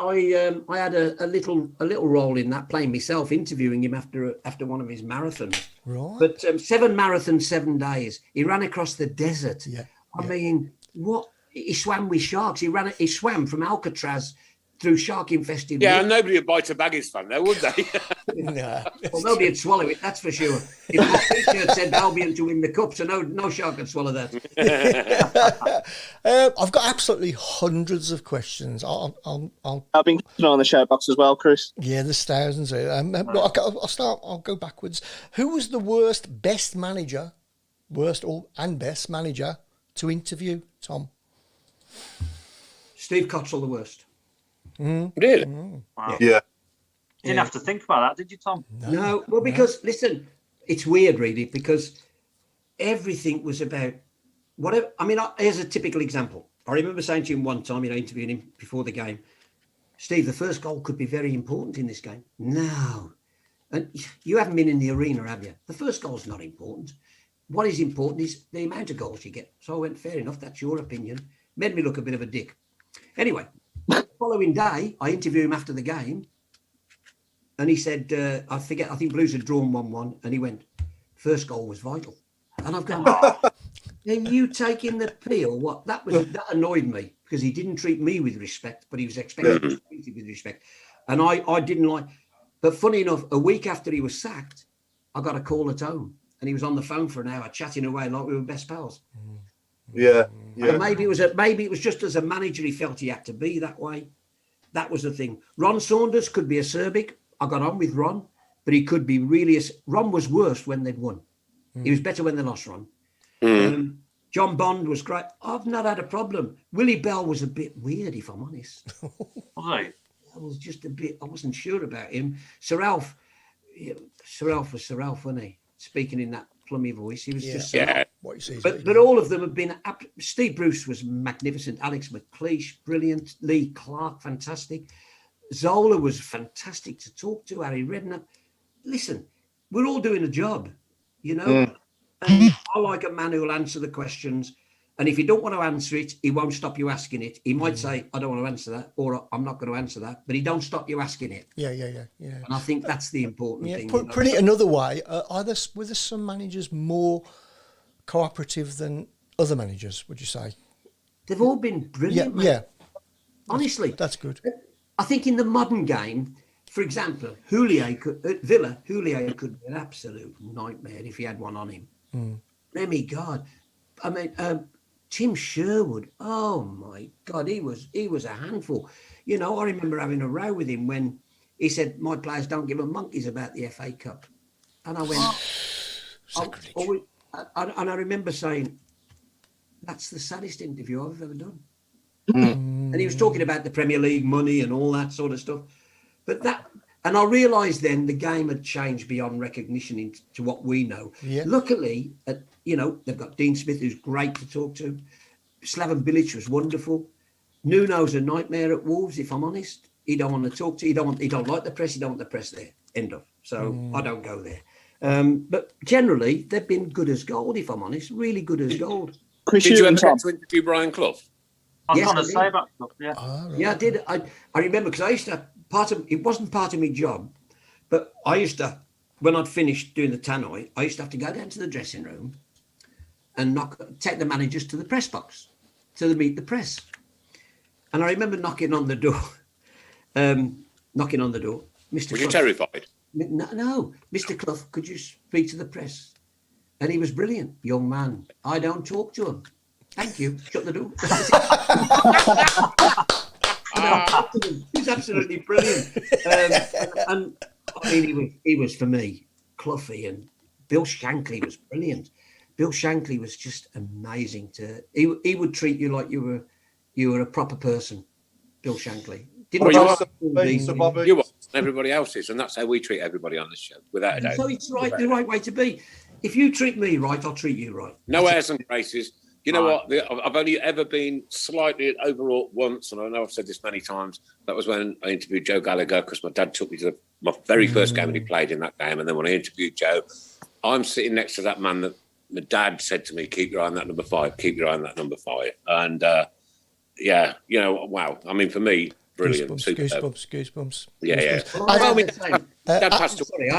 had a little role in that, playing myself, interviewing him after one of his marathons. Right. But 7 marathons, 7 days. He ran across the desert. Yeah. I mean, what? He swam with sharks. He swam from Alcatraz through shark-infested water. And nobody would bite a Baggies fan, though, would they? No. Well, nobody would swallow it, that's for sure. If my T-shirt said Albion to win the cup, so no shark could swallow that. I've got absolutely hundreds of questions. I've been on the share box as well, Chris. Yeah, there's thousands. I'll go backwards. Who was the worst manager to interview Tom? Steve Cottrell, the worst. Really? Wow. Yeah. Didn't have to think about that, did you, Tom? No, well, because listen, it's weird, really, because everything was about whatever. I mean, here's a typical example. I remember saying to him one time, interviewing him before the game, Steve, the first goal could be very important in this game. No. And you haven't been in the arena, have you? The first goal's not important. What is important is the amount of goals you get. So I went, fair enough, that's your opinion. Made me look a bit of a dick. Anyway, the following day, I interviewed him after the game. And he said, I think Blues had drawn 1-1. And he went, first goal was vital. And I've gone, are you taking the peel? What? That annoyed me because he didn't treat me with respect, but he was expected to be treated with respect. And I didn't like, but funny enough, a week after he was sacked, I got a call at home and he was on the phone for an hour chatting away like we were best pals. Yeah. And maybe it was just as a manager, he felt he had to be that way. That was the thing. Ron Saunders could be acerbic. I got on with Ron, but he could be really, Ron was worse when they'd won. He was better when they lost, Ron. John Bond was great. I've not had a problem. Willie Bell was a bit weird, if I'm honest. Right. I was just a bit, I wasn't sure about him. Sir Ralph was Sir Ralph, wasn't he? Speaking in that plummy voice. He was just Sir Ralph. What you see, But all of them have been, Steve Bruce was magnificent. Alex McLeish, brilliant. Lee Clark, fantastic. Zola was fantastic to talk to. Harry Redknapp. Listen, we're all doing a job, And I like a man who will answer the questions. And if you don't want to answer it, he won't stop you asking it. He might say, I don't want to answer that, or I'm not going to answer that, but he don't stop you asking it. Yeah. And I think that's the important thing. Put it another way, were there some managers more cooperative than other managers, would you say? They've all been brilliant, Yeah. Honestly. That's good. I think in the modern game, for example, Houllier could be an absolute nightmare if he had one on him. Remy God. I mean, Tim Sherwood. Oh my God, he was a handful. I remember having a row with him when he said, my players don't give a monkeys about the FA Cup. And I went, and I remember saying, that's the saddest interview I've ever done. And he was talking about the Premier League money and all that sort of stuff. And I realised then the game had changed beyond recognition into what we know. Yeah. Luckily, they've got Dean Smith, who's great to talk to. Slaven Bilic was wonderful. Nuno's a nightmare at Wolves, if I'm honest. He don't want to talk to. He don't like the press. He don't want the press there. End of. So I don't go there. But generally, they've been good as gold, if I'm honest. Really good as gold. Did you ever get to interview Brian Clough? I was going to say about Clough, yeah. Right. Yeah, I did. I remember because I used to it wasn't part of my job, but I used to, when I'd finished doing the tannoy, I used to have to go down to the dressing room and take the managers to the press box to meet the press. And I remember knocking on the door. Mr. Were Clough, you terrified? No, Mr. Clough, could you speak to the press? And he was brilliant, young man. I don't talk to him. Thank you. Shut the door. He was absolutely brilliant. And I mean, he was for me, Cloughie, and Bill Shankly was brilliant. Bill Shankly was just amazing. He would treat you like you were a proper person. Bill Shankly. You are, everybody else is, and that's how we treat everybody on this show, without a doubt. So it's the right way to be. If you treat me right, I'll treat you right. No airs and graces. You know what? I've only ever been slightly overwrought once, and I know I've said this many times. That was when I interviewed Joe Gallagher, because my dad took me to my very first game and he played in that game. And then when I interviewed Joe, I'm sitting next to that man that my dad said to me, keep your eye on that number 5, keep your eye on that number 5. And wow. I mean, for me, brilliant. Goosebumps. Yeah. I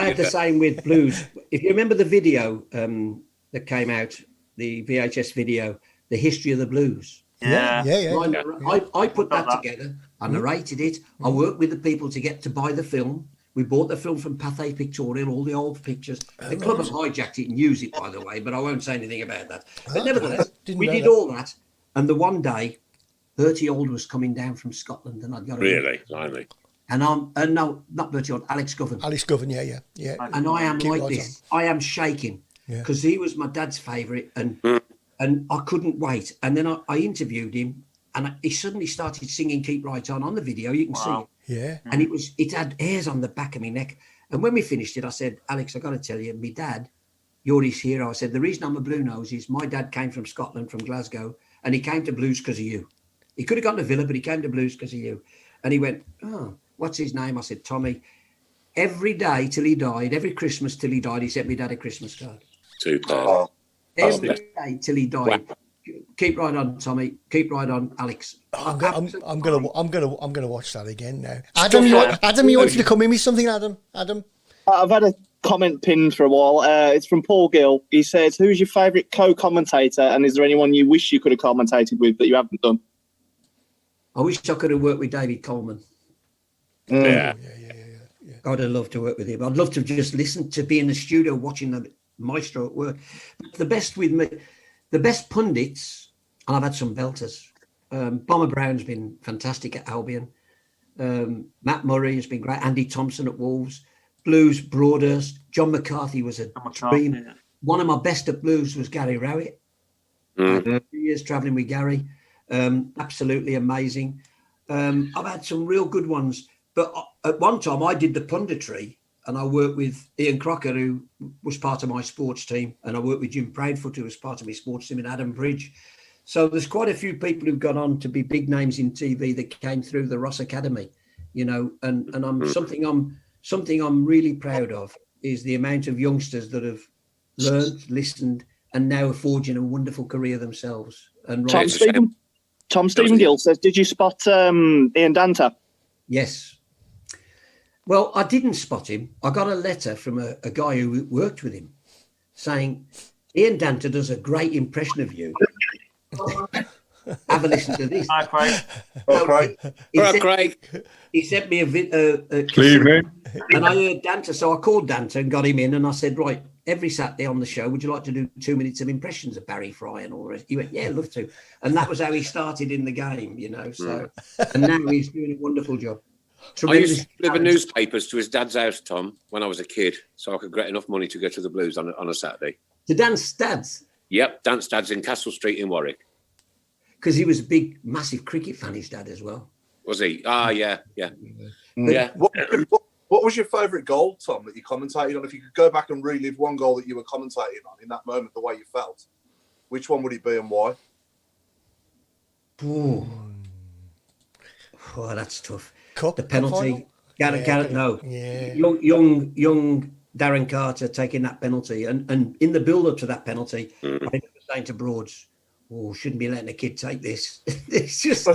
had the same with Blues. If you remember the video that came out, the VHS video, The History of the Blues. Yeah. I put that together. I narrated it. I worked with the people to buy the film. We bought the film from Pathé Pictorial, all the old pictures. The club have hijacked it and used it, by the way, but I won't say anything about that. But nevertheless, we did all that. And the one day, Bertie Auld was coming down from Scotland, and I'd got really, blimey. And no, not Bertie Auld, Alex Govan. Yeah. And I am like this. I am shaking because he was my dad's favourite, and and I couldn't wait. And then I interviewed him, and he suddenly started singing "Keep Right On" the video. You can see it. Yeah. And it had hairs on the back of my neck. And when we finished it, I said, Alex, I got to tell you, my dad, you're his hero. I said, the reason I'm a Blue Nose is my dad came from Scotland, from Glasgow, and he came to Blues because of you. He could have gone to Villa, but he came to Blues because of you. And he went, oh, what's his name? I said, Tommy. Every day till he died, every Christmas till he died, he sent me dad a Christmas card. Super. Every day till he died. Wow. Keep right on, Tommy. Keep right on, Alex. I'm gonna watch that again now. Adam, you wanted to come in with something, Adam? I've had a comment pinned for a while. It's from Paul Gill. He says, "Who's your favourite co-commentator, and is there anyone you wish you could have commentated with that you haven't done?" I wish I could have worked with David Coleman. Yeah. I'd have loved to work with him. I'd love to just listen to be in the studio watching the maestro at work. The best pundits, and I've had some belters. Bomber Brown's been fantastic at Albion. Matt Murray has been great. Andy Thompson at Wolves. Blues, Broadhurst. John McCarthy was a dream. Yeah. One of my best at Blues was Gary Rowett. 2 years travelling with Gary. Absolutely amazing. I've had some real good ones. But at one time, I did the punditry, and I worked with Ian Crocker, who was part of my sports team, and I worked with Jim Proudfoot, who was part of my sports team, and Adam Bridge. So there's quite a few people who've gone on to be big names in TV that came through the Ross Academy, you know. And something I'm really proud of is the amount of youngsters that have learned, listened, and now are forging a wonderful career themselves. And Tom Stephen Gill says, "Did you spot Ian Danta?" Yes. Well, I didn't spot him. I got a letter from a guy who worked with him saying, Ian Danta does a great impression of you. Have a listen to this. Hi, Craig. Craig. He sent me a evening. And I heard Danta, so I called Danta and got him in, and I said, right, every Saturday on the show, would you like to do 2 minutes of impressions of Barry Fry and all the rest? He went, yeah, I'd love to. And that was how he started in the game, you know. So, and now he's doing a wonderful job. I used to deliver newspapers to his dad's house, Tom, when I was a kid, so I could get enough money to go to the Blues on a Saturday. To Dan's dad's? Yep, Dan's dad's in Castle Street in Warwick. Because he was a big, massive cricket fan, his dad as well. Was he? Ah, yeah. What was your favourite goal, Tom, that you commentated on? If you could go back and relive one goal that you were commentating on in that moment, the way you felt, which one would it be and why? Oh, that's tough. Cup, the penalty. Garrett, no. Yeah. Young Darren Carter taking that penalty. And in the build-up to that penalty, I remember saying to Broads, oh, shouldn't be letting a kid take this. It's just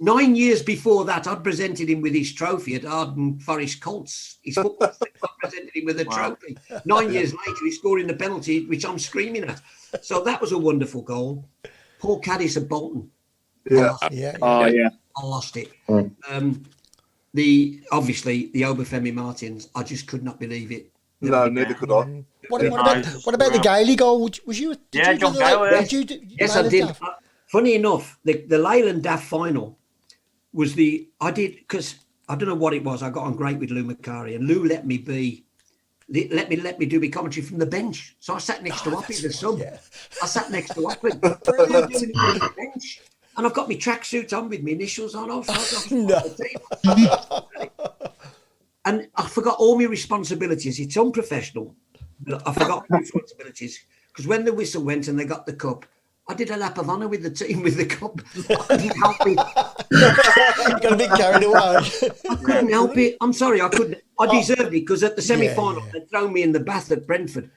9 years before that, I'd presented him with his trophy at Arden Forest Colts. His football team, I presented him with a trophy. 9 years later, he's scoring the penalty, which I'm screaming at. So that was a wonderful goal. Paul Caddis at Bolton. Yeah. I lost it. Obviously the Obafemi Martins, I just could not believe it. No, neither could I. What about the Gailey goal? Was you? John Gale. Yes, I did. Funny enough, the Leyland Daft final was because I don't know what it was. I got on great with Lou Macari, and Lou let me do my commentary from the bench. So I sat next to Oppie, the sub. Yeah. I sat next to Oppie. Doing it from the bench. And I've got my tracksuit on with my initials on. And I forgot all my responsibilities. It's unprofessional, but I forgot my responsibilities. Because when the whistle went and they got the cup, I did a lap of honour with the team with the cup. I couldn't help it. Got a bit carried away. I couldn't help it. I'm sorry, I couldn't. I deserved it because at the semi-final, they'd thrown me in the bath at Brentford.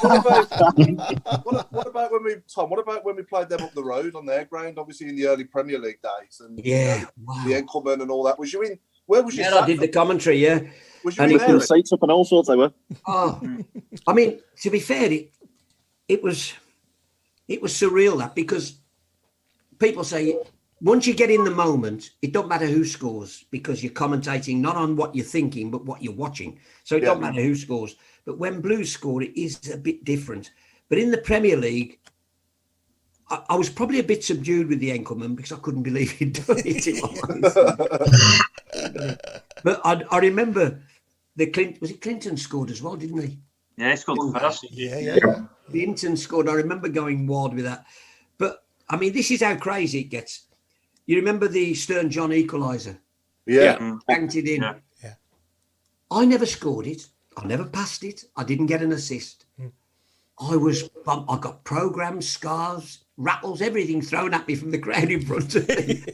What about when we played them up the road on their ground, obviously in the early Premier League days, and the Enkelman and all that? Was you in? Where was you? Yeah, I did the commentary. Yeah, was you in there? Seats up and all sorts. They were. Oh, I mean, to be fair, it was surreal that, because people say once you get in the moment, it don't matter who scores, because you're commentating not on what you're thinking but what you're watching. So it don't matter who scores. But when Blues scored, it is a bit different. But in the Premier League, I was probably a bit subdued with the Enkelman because I couldn't believe he'd done it. But I remember was it Clinton scored as well, didn't he? Yeah, he scored the first. Yeah. Hinton scored. I remember going wild with that. But, I mean, this is how crazy it gets. You remember the Stern John equaliser? Yeah. Banked it in. Yeah. I never scored it. I never passed it. I didn't get an assist. I got programs, scarves, rattles, everything thrown at me from the crowd in front of me.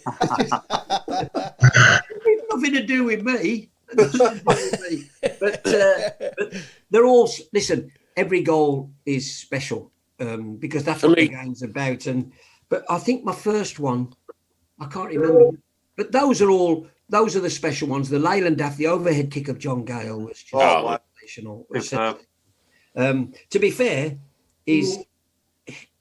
Nothing to do with me. But they're all, listen, every goal is special because that's what the game's about. But I think my first one, I can't remember, but those are the special ones. The Leyland Daft, the overhead kick of John Gale was just sensational. To be fair,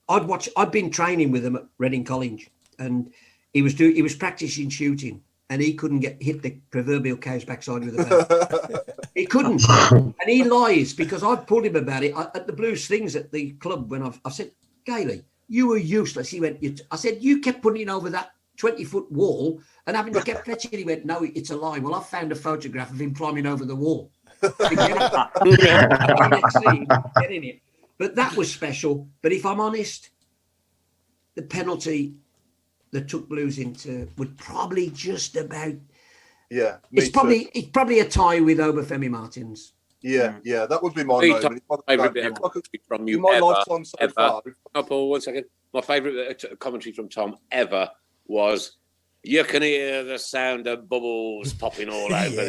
I'd been training with him at Reading College, and he was practicing shooting, and he couldn't hit the proverbial cow's backside with a bat. He couldn't, and he lies because I've pulled him about it at the Blues things at the club when I've said, Gailey, you were useless. He went, I said, you kept putting over that 20-foot wall and having to get fetching. He went, no, it's a lie. Well, I found a photograph of him climbing over the wall. Getting it. But that was special. But if I'm honest, the penalty that took Blues into would probably just about. Yeah, it's probably a tie with Obafemi Martins. Yeah, that would be my moment. Favourite bit of commentary from you my ever. lifetime so far. Oh, Paul, 1 second. My favourite commentary from Tom ever was, you can hear the sound of bubbles popping all over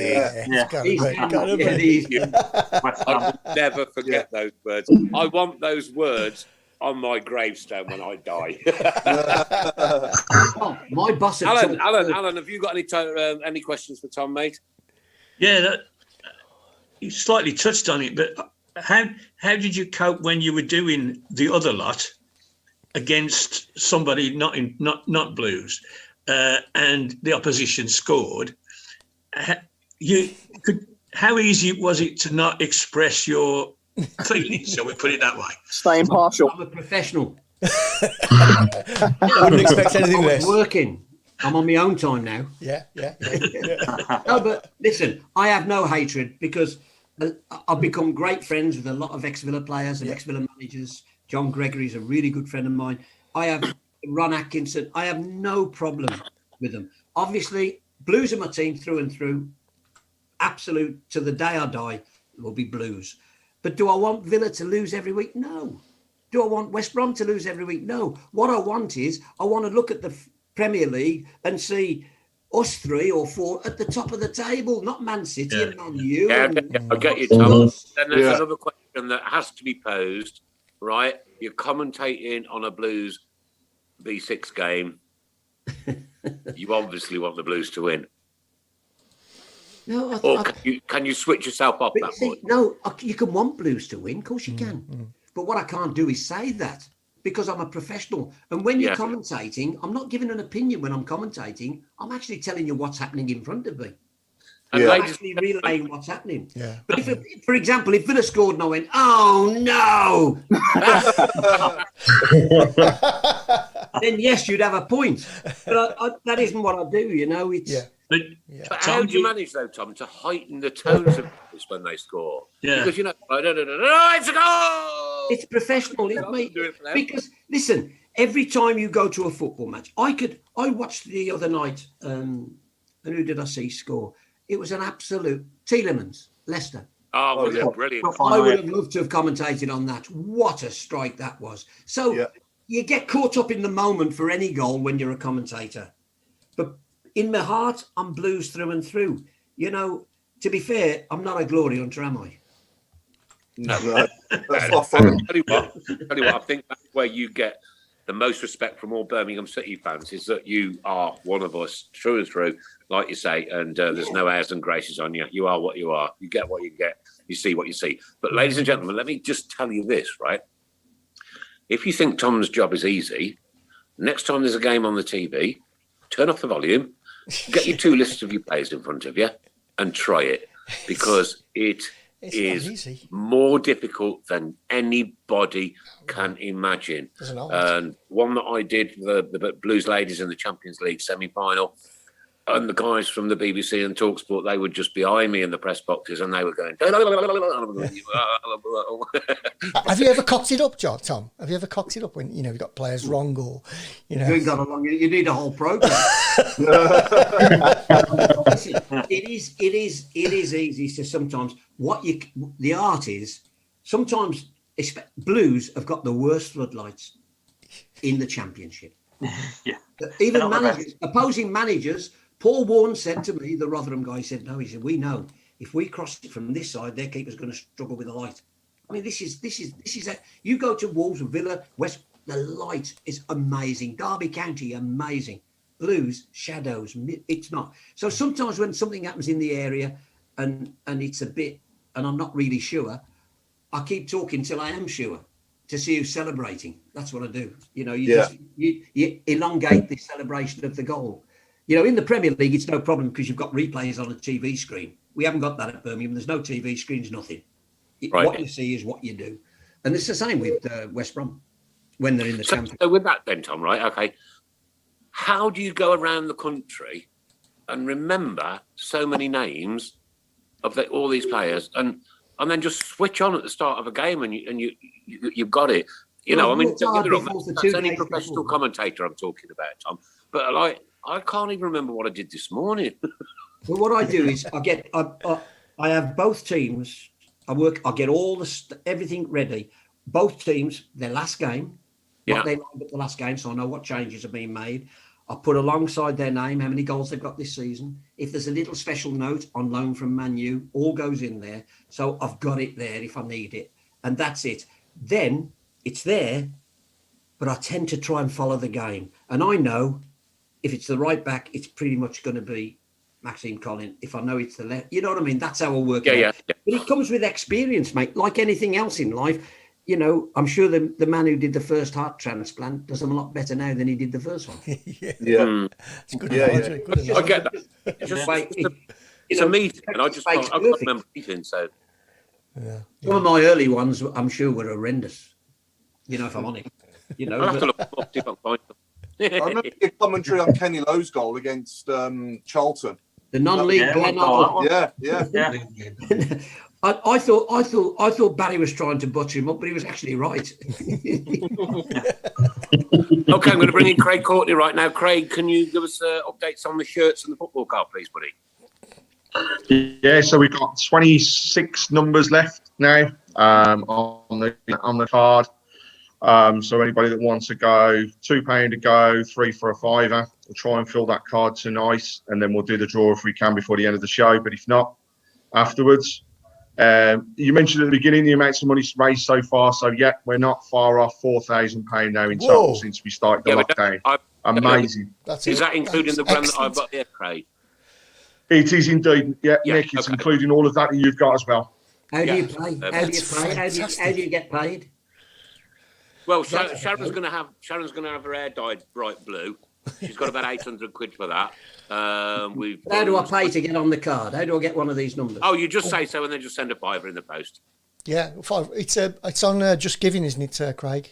I'll never forget those words. I want those words on my gravestone when I die. My boss, Alan, have you got any questions for Tom, mate? Yeah, you slightly touched on it, but how did you cope when you were doing the other lot against somebody not Blues, and the opposition scored? How easy was it to not express your feelings? Shall we put it that way? Stay impartial. I'm a professional. I wouldn't expect anything less. Working. I'm on my own time now. Yeah. No, but listen, I have no hatred because I've become great friends with a lot of ex-Villa players and ex-Villa managers. John Gregory is a really good friend of mine. I have Ron Atkinson. I have no problem with them. Obviously, Blues are my team through and through. Absolute, to the day I die, it will be Blues. But do I want Villa to lose every week? No. Do I want West Brom to lose every week? No. What I want is, I want to look at the Premier League and see us 3 or 4 at the top of the table, not Man City and Man U. Yeah, I get you, Tom. Then there's another question that has to be posed, right? You're commentating on a Blues B6 game. You obviously want the Blues to win. No, can you switch yourself up that much? No, you can want Blues to win. Of course you can. But what I can't do is say that because I'm a professional. And when you're commentating, I'm not giving an opinion when I'm commentating. I'm actually telling you what's happening in front of me. And I'm actually relaying what's happening. Yeah. But if, for example, if Villa scored and I went, oh no, then yes, you'd have a point. But that isn't what I do, you know. But how do you manage, though, Tom, to heighten the tones of this when they score? Yeah. Because, it's a goal! It's professional, isn't it? Because, listen, every time you go to a football match, I watched the other night, and who did I see score? It was an absolute Tielemans, Leicester. Oh, brilliant. I would have loved to have commentated on that. What a strike that was. So you get caught up in the moment for any goal when you're a commentator. But in my heart, I'm Blues through and through. You know, to be fair, I'm not a glory hunter, am I? No. That's not fun. Tell you what, I think that's where you get the most respect from all Birmingham City fans, is that you are one of us through and through, like you say, and there's no airs and graces on you. You are what you are. You get what you get. You see what you see. But ladies and gentlemen, let me just tell you this, right? If you think Tom's job is easy, next time there's a game on the TV, turn off the volume, get your 2 lists of your players in front of you and try it, because it is more difficult than anybody can imagine. And one that I did, the Blues ladies in the Champions League semi-final, and the guys from the BBC and TalkSport, they would just behind me in the press boxes, and they were going. Have you ever cocked it up, Tom? Have you ever cocked it up when you got players wrong, or You need a whole program. It is easy to sometimes the art is sometimes Blues have got the worst floodlights in the Championship. Yeah. Even opposing managers. Paul Warren said to me, the Rotherham guy said, no, he said, we know if we cross it from this side, their keeper's going to struggle with the light. I mean, this is you go to Wolves and Villa, West, the light is amazing. Derby County, amazing. Blues, shadows, it's not. So sometimes when something happens in the area and it's a bit, and I'm not really sure, I keep talking till I am sure to see who's celebrating. That's what I do. You elongate the celebration of the goal. In the Premier League, it's no problem because you've got replays on a TV screen. We haven't got that at Birmingham. There's no TV screens, nothing. Right. What you see is what you do. And it's the same with West Brom when they're in the Championship. So with that then, Tom, right? Okay. How do you go around the country and remember so many names of all these players and then just switch on at the start of a game and you've got it? That's only professional commentator I'm talking about, Tom. But I can't even remember what I did this morning. Well, what I do is I have both teams. I get all everything ready. Both teams, their last game, what they lined up the last game, so I know what changes are being made. I put alongside their name how many goals they've got this season. If there's a little special note on loan from Man U, all goes in there. So I've got it there if I need it, and that's it. Then it's there, but I tend to try and follow the game, and I know. If it's the right back, it's pretty much going to be Maxime Collin. If I know it's the left, you know what I mean? That's how I'll work it out. But it comes with experience, mate. Like anything else in life, I'm sure the man who did the first heart transplant does them a lot better now than he did the first one. It's good. I get that. It's a meeting, and I can't remember anything. So some of my early ones, I'm sure, were horrendous. If I'm honest. I'll have to look up if I can find them. I remember your commentary on Kenny Lowe's goal against Charlton. The non-league Glenn Hoddle. Yeah. I thought Barry was trying to butter him up, but he was actually right. Okay, I'm going to bring in Craig Courtney right now. Craig, can you give us updates on the shirts and the football card, please, buddy? Yeah, so we've got 26 numbers left now on the card. So anybody that wants to go, £2 to go, 3 for a £5. We'll try and fill that card tonight, and then we'll do the draw if we can before the end of the show. But if not, afterwards. You mentioned at the beginning the amounts of money raised so far. So yeah, we're not far off £4,000 now in total since we started the lockdown. Amazing. Is that including the one that I've got here, Craig? It is indeed. Yeah, Nick, it's including all of that you've got as well. How do you play? How do you get paid? Well, Sharon's going to have her hair dyed bright blue. She's got about 800 quid for that. How do I pay to get on the card? How do I get one of these numbers? Oh, you just say so and then just send a £5 in the post. Yeah, it's on Just Giving, isn't it, Craig?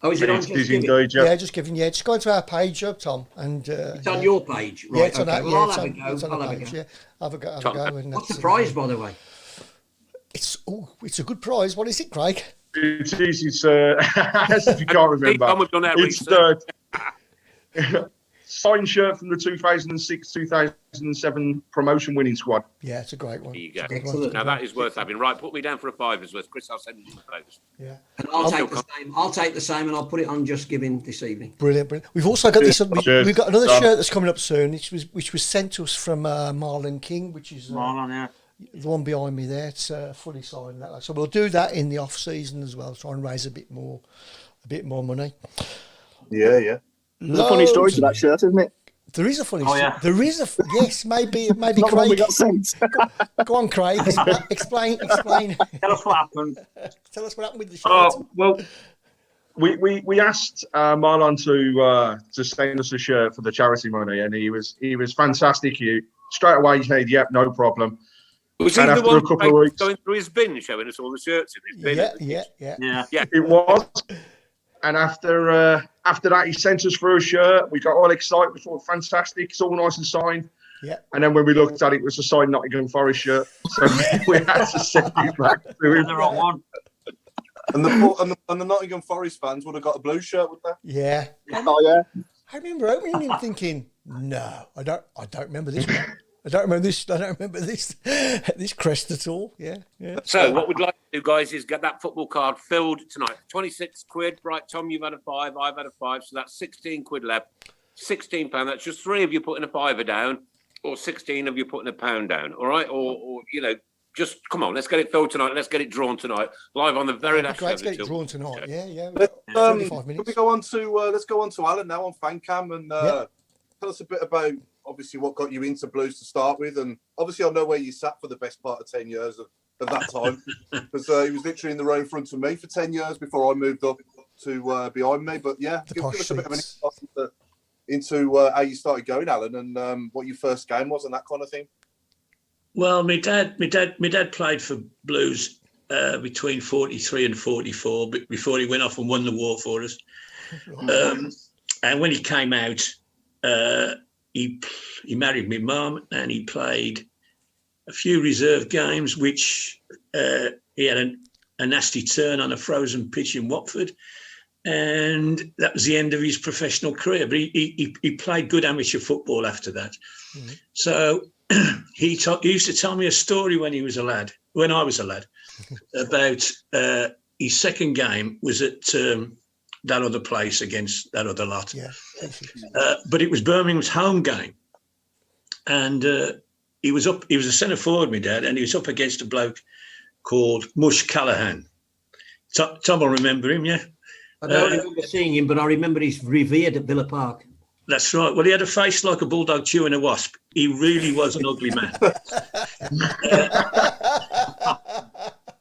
Oh, is it on Just Giving? Indeed, yeah, Just Giving. Yeah, just go into our page, Tom, and it's on your page, right? Yeah, it's on our, I'll have a go. I'll have a go. Yeah, have a go. And what's the prize, by the way? It's a good prize. What is it, Craig? It's if you can't remember. It's the signed shirt from the 2006-2007 promotion winning squad. Yeah, it's a great one. There you go. Now that is worth having. Right, put me down for a £5 worth. Chris, I'll send it in the post. Yeah. And I'll take the same and I'll put it on Just Giving this evening. Brilliant. We've also got this. We've got another shirt that's coming up soon, which was sent to us from Marlon King, which is Marlon, yeah. The one behind me there. It's fully signed. So we'll do that in the off season as well. Try and raise a bit more money. Yeah. There's a funny story to that shirt, isn't it? There is a funny. Oh, yeah. There is yes, maybe Not Craig. one we got sent. Go on, Craig. Explain. Tell us what happened. Tell us what happened with the shirt. Well, we asked Marlon to send us a shirt for the charity money, and he was fantastic. He straight away said, "Yep, no problem." Was he the one going through his bin, showing us all the shirts in his bin? Yeah. It was. And after that, he sent us through a shirt. We got all excited. We thought, fantastic. It's all nice and signed. Yeah. And then when we looked at it, it was a signed Nottingham Forest shirt. So we had to send it back to him. The wrong one. And the Nottingham Forest fans would have got a blue shirt, wouldn't they? Yeah. Oh yeah. I remember opening him thinking, no, I don't remember this one. I don't remember this crest at all. Yeah. So what we'd like to do, guys, is get that football card filled tonight. 26 quid. Right, Tom, you've had a 5. I've had a 5. So that's 16 quid left. £16. That's just 3 of you putting a fiver down, or 16 of you putting a pound down. All right, or just come on. Let's get it filled tonight. Let's get it drawn tonight. Live on the very last show. Let's get it drawn tonight. Yeah. 25 minutes. We go on to let's go on to Alan now on FanCam and tell us a bit about obviously what got you into blues to start with, and obviously I know where you sat for the best part of 10 years of that time, because he was literally in the row in front of me for 10 years before I moved up to behind me. But yeah, give us a bit of an insight into how you started going, Alan, and what your first game was and that kind of thing. Well, my dad played for Blues between 43 and 44 before he went off and won the war for us. And when he came out, he married my mum, and he played a few reserve games, which he had a nasty turn on a frozen pitch in Watford, and that was the end of his professional career. But he played good amateur football after that. Mm-hmm. So he used to tell me a story when I was a lad, about his second game was at that other place against that other lot. Yeah. But it was Birmingham's home game. And he was a centre forward, my dad, and he was up against a bloke called Mush Callaghan. Tom will remember him, yeah? I don't remember seeing him, but I remember he's revered at Villa Park. That's right. Well, he had a face like a bulldog chewing a wasp. He really was an ugly man.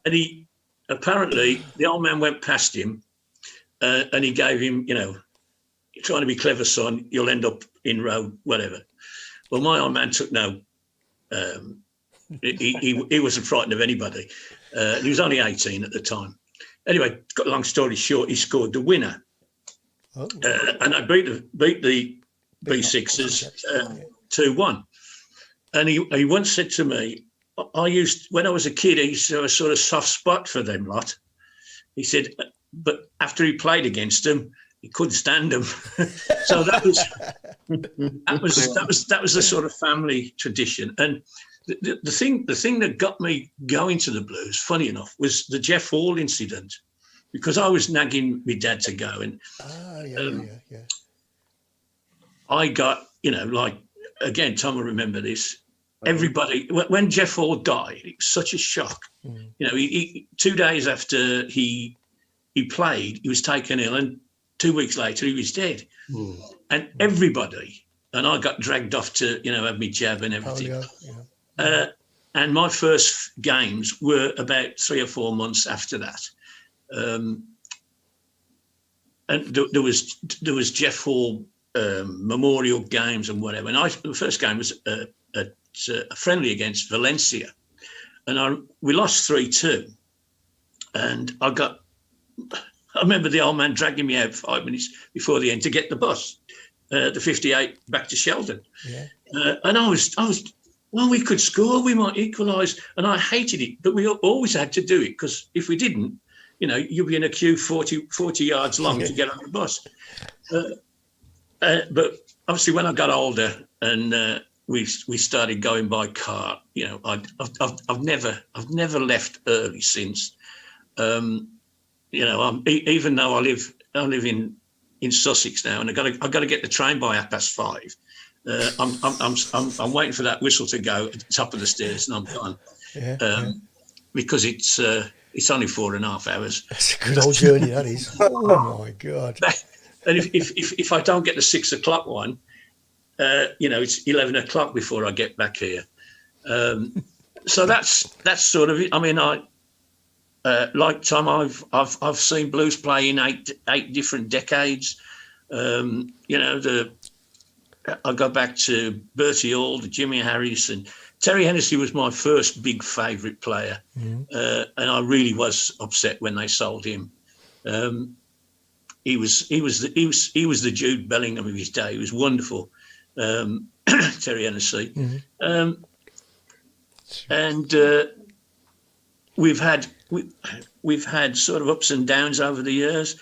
And apparently, the old man went past him and he gave him, you're trying to be clever, son, you'll end up in row, whatever. Well, my old man took no. He wasn't frightened of anybody. He was only 18 at the time. Anyway, got a long story short, he scored the winner. Oh. And I beat the B6s 2-1. And he once said to me, when I was a kid, I used to have a sort of soft spot for them lot. He said, but after he played against them, he couldn't stand them. So that was a sort of family tradition. And the thing that got me going to the Blues, funny enough, was the Jeff Hall incident, because I was nagging my dad to go, and I got, again, Tom will remember this. Everybody, when Jeff Hall died, it was such a shock. Mm. He 2 days after he played, he was taken ill, and 2 weeks later he was dead. Mm. And everybody, and I got dragged off to, have me jab and everything. Oh, yeah. And my first games were about 3 or 4 months after that. And there was Jeff Hall memorial games and whatever. And the first game was a friendly against Valencia, and we lost 3-2. And I remember the old man dragging me out 5 minutes before the end to get the bus, the 58 back to Sheldon. Yeah. And I was. Well, we could score, we might equalise, and I hated it, but we always had to do it, because if we didn't, you'd be in a queue 40 yards long to get on the bus. But obviously, when I got older and we started going by car, I've never left early since. Even though I live in Sussex now, and I've got to get the train by 5:30. I'm waiting for that whistle to go at the top of the stairs, and I'm gone. Because it's only 4.5 hours. That's a good old journey, that is. Oh my God! And if I don't get the 6 o'clock one, it's 11 o'clock before I get back here. So that's sort of it. I mean, like Tom, I've seen Blues play in eight different decades. I go back to Bertie Hall, to Jimmy Harris, and Terry Hennessy was my first big favourite player, and I really was upset when they sold him. He was the Jude Bellingham of his day. He was wonderful. Terry Hennessy. And we've had sort of ups and downs over the years.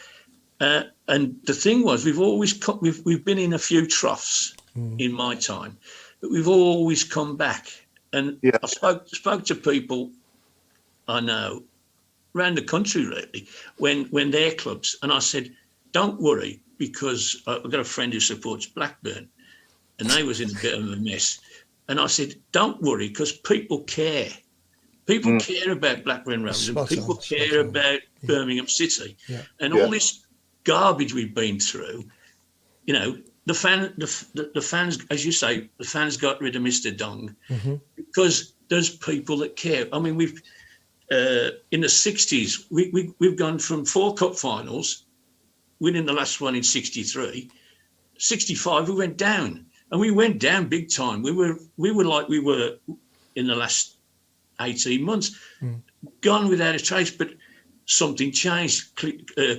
And the thing was, we've been in a few troughs in my time, but we've always come back. And I spoke to people I know around the country really when their clubs, and I said, don't worry, because I've got a friend who supports Blackburn, and they was in a bit of a mess. And I said, don't worry, because people care. People care about Blackburn Rovers, and people care about Birmingham City. And all this garbage we've been through, you know, the fans, as you say, the fans got rid of Mr. Dong because there's people that care. I mean, we've in the 60s, we've gone from 4 cup finals, winning the last one in 63. 65, we went down, and we went down big time. We were like we were in the last 18 months, gone without a trace, but something changed.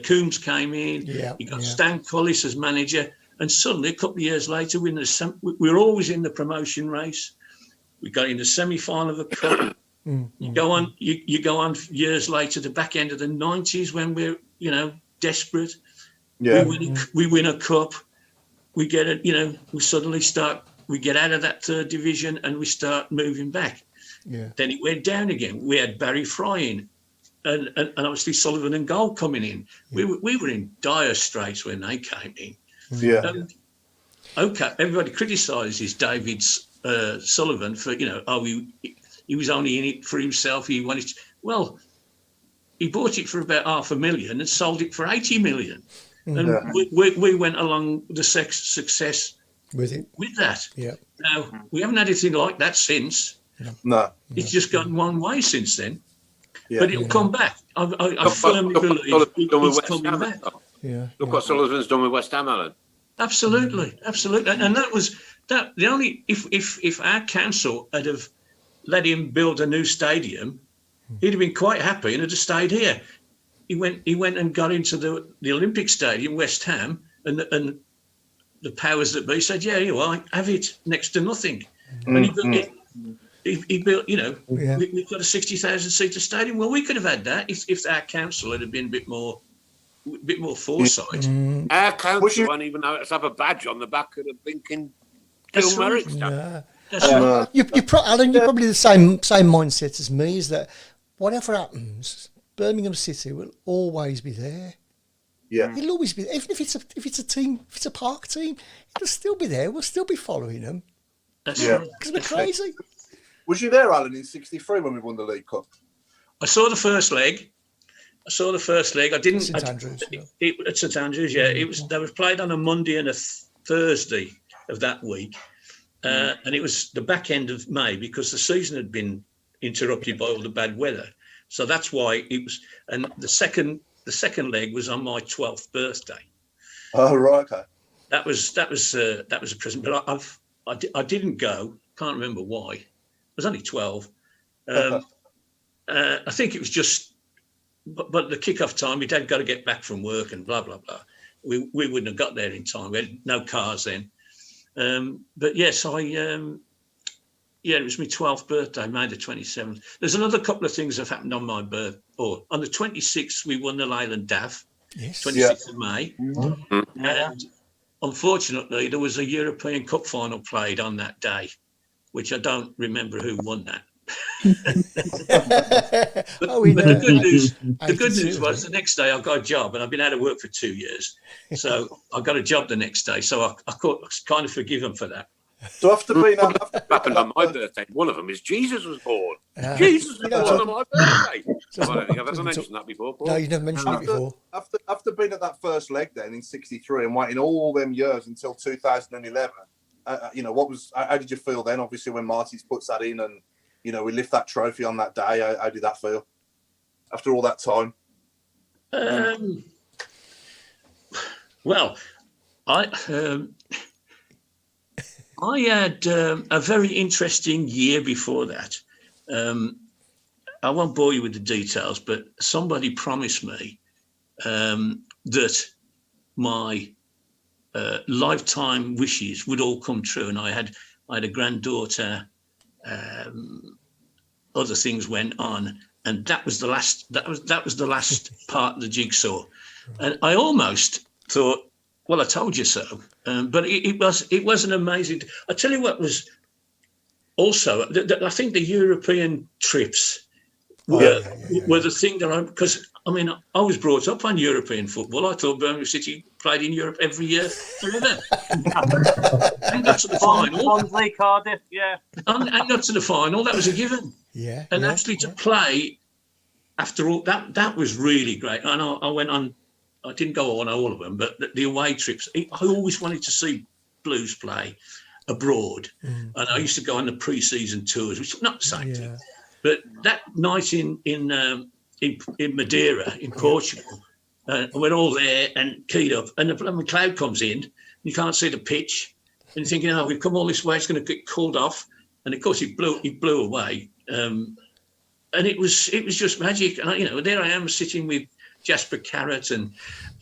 Coombs came in, you got Stan Collis as manager, and suddenly a couple of years later, we were always in the promotion race. We got in the semi-final of the cup. You go on years later, the back end of the 90s, when we're, you know, desperate. We win a cup. We get it, you know, we get out of that 3rd division and we start moving back. Then it went down again. We had Barry Fry in, and obviously Sullivan and Gold coming in. We were in dire straits when they came in. Okay, everybody criticises David Sullivan for, you know, he was only in it for himself. He wanted he bought it for about $500,000 and sold it for 80 million. And we went along the success with that. Now, we haven't had anything like that since. No. It's just gone one way since then. But it'll come back. I firmly believe it's coming back. Look what Sullivan's done with West Ham, Alan. Absolutely. And that was that. The only if our council had have let him build a new stadium, he'd have been quite happy and had just stayed here. He went and got into the Olympic Stadium, West Ham, and the powers that be said, "Yeah, you are, have it next to nothing." And he built, you know, we've got a 60,000 seater stadium. Well, we could have had that if our council had been a bit more foresight. Our council won't even know to have a badge on the back of the blinking Bill Merrick stuff. Alan, you're probably the same mindset as me. Is that whatever happens, Birmingham City will always be there. It'll always be there. Even if it's a team, if it's a park team, it'll still be there. We'll still be following them. That's right. Because we're crazy. Was you there, Alan, in '63 when we won the League Cup? I saw the first leg. I didn't. St Andrews. At St Andrews, It was. They was played on a Monday and a Thursday of that week, and it was the back end of May because the season had been interrupted by all the bad weather. So that's why it was. And the second leg was on my 12th birthday. Oh right, okay. That was a present, but I didn't go. Can't remember why. I was only 12. I think it was just. But the kick-off time, my dad got to get back from work and blah, blah, blah. We wouldn't have got there in time. We had no cars then. But yes, it was my 12th birthday, May the 27th. There's another couple of things that have happened on my birth. Or on the 26th, we won the Leyland Dav, 26th of May. And unfortunately, there was a European Cup final played on that day, which I don't remember who won that. But the good news was the next day I got a job, and I've been out of work for 2 years, so I got a job the next day. So I kind of forgive them for that. So after being happened on my birthday, one of them is Jesus was born. Jesus was born on my birthday. I don't think I've ever mentioned that before, Paul. No, you've never mentioned it before. After being at that first leg then in '63 and waiting all them years until 2011, you know, how did you feel then? Obviously, when Marty's puts that in and you know, we lift that trophy on that day. How did that feel after all that time? Well, I had a very interesting year before that. I won't bore you with the details, but somebody promised me that my lifetime wishes would all come true. And I had a granddaughter. Other things went on, and that was the last. That was the last part of the jigsaw. And I almost thought, well, I told you so. But it was an amazing. I tell you what was also. I think the European trips were the thing that because I mean I was brought up on European football. I thought Birmingham City played in Europe every year forever. And got to the final. Swansea, Cardiff, and got to the final. That was a given. And actually to play after all that was really great. And I went on. I didn't go on all of them, but the away trips. I always wanted to see Blues play abroad, and I used to go on the pre-season tours, which is not the same thing. But that night in Madeira, in Portugal, we're all there and keyed up, and the cloud comes in, you can't see the pitch, and you're thinking, oh, we've come all this way, it's going to get called off, and of course it blew away, and it was just magic, and there I am sitting with Jasper Carrott and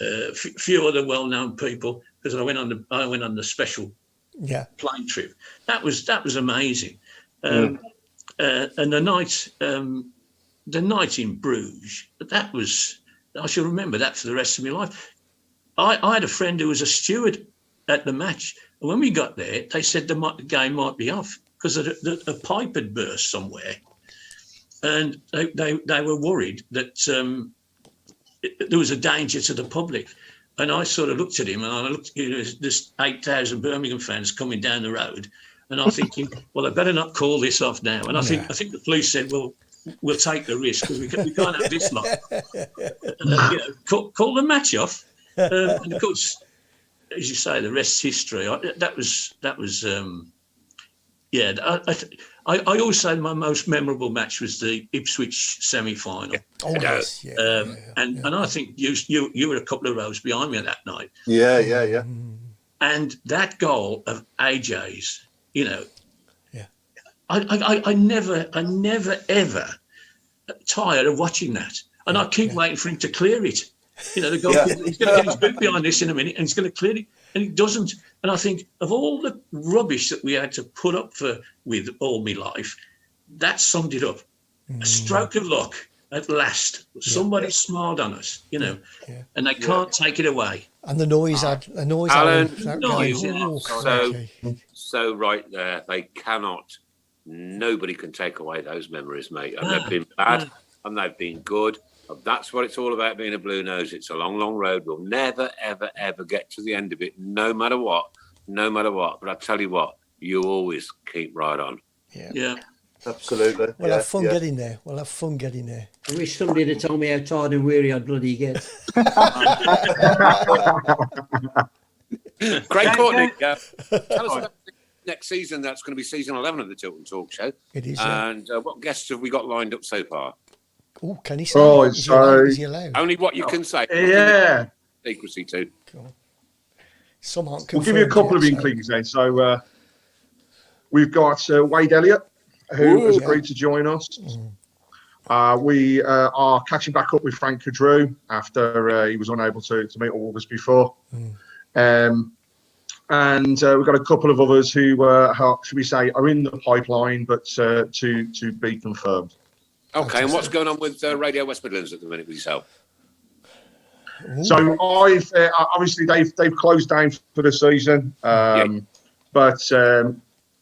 a few other well-known people because I went on the special plane trip. That was amazing. And the night in Bruges, I shall remember that for the rest of my life. I had a friend who was a steward at the match, and when we got there, they said the game might be off because a pipe had burst somewhere, and they were worried that there was a danger to the public. And I sort of looked at him, and I looked at this 8,000 Birmingham fans coming down the road, and I'm thinking, well, I better not call this off now. And I think the police said, well, we'll take the risk because we can't have this lot. Call the match off. And of course, as you say, the rest's history. I always say my most memorable match was the Ipswich semi-final. Oh, yes, and I think you were a couple of rows behind me that night. Yeah. And that goal of AJ's, I never ever tired of watching that, and I keep waiting for him to clear it. The goalkeeper, he's going to get his boot behind this in a minute, and he's going to clear it, and he doesn't. And I think of all the rubbish that we had to put up with all my life, that summed it up. A stroke of luck at last. Somebody smiled on us, and they can't take it away. And the noise Alan, Alan, so right there. They cannot. Nobody can take away those memories, mate. And they've been bad, and they've been good. That's what it's all about being a Blue Nose. It's a long, long road. We'll never, ever, ever get to the end of it, no matter what. But I tell you what, you always keep right on. Yeah. Absolutely. We'll have fun getting there. I wish somebody had told me how tired and weary I'd bloody get. Great Courtney. Tell us about next season. That's going to be season 11 of the Tilton Talk Show. It is. And what guests have we got lined up so far? Oh, can he say? Is he allowed? Only what you can say. Yeah. Secrecy too. Cool. Some aren't We'll give you a couple of inklings then. So we've got Wade Elliott, who has agreed to join us. We are catching back up with Frank Cadrew after he was unable to meet all of us before. And we've got a couple of others who, should we say, are in the pipeline, but to be confirmed. Okay, and what's going on with Radio West Midlands at the minute with yourself? So I've obviously they've closed down for the season, but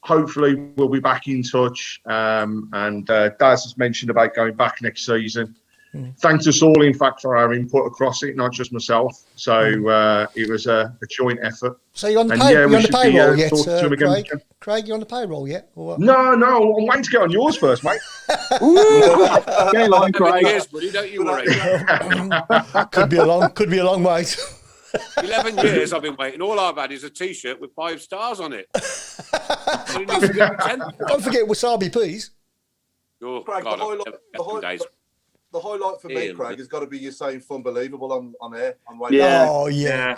hopefully we'll be back in touch. And Daz has mentioned about going back next season. Thanked us all, in fact, for our input across it, not just myself. So it was a joint effort. So you're on the payroll yet, Craig? Craig, you on the payroll yet? Or no, I'm waiting to get on yours first, mate. Get along, Craig. Years, buddy, don't you worry. could be a long wait. 11 years I've been waiting. All I've had is a T-shirt with 5 stars on it. Don't forget wasabi peas. Oh, Craig, God, the highlight for me, Craig, has got to be you saying "Funbelievable" on air. Oh yeah.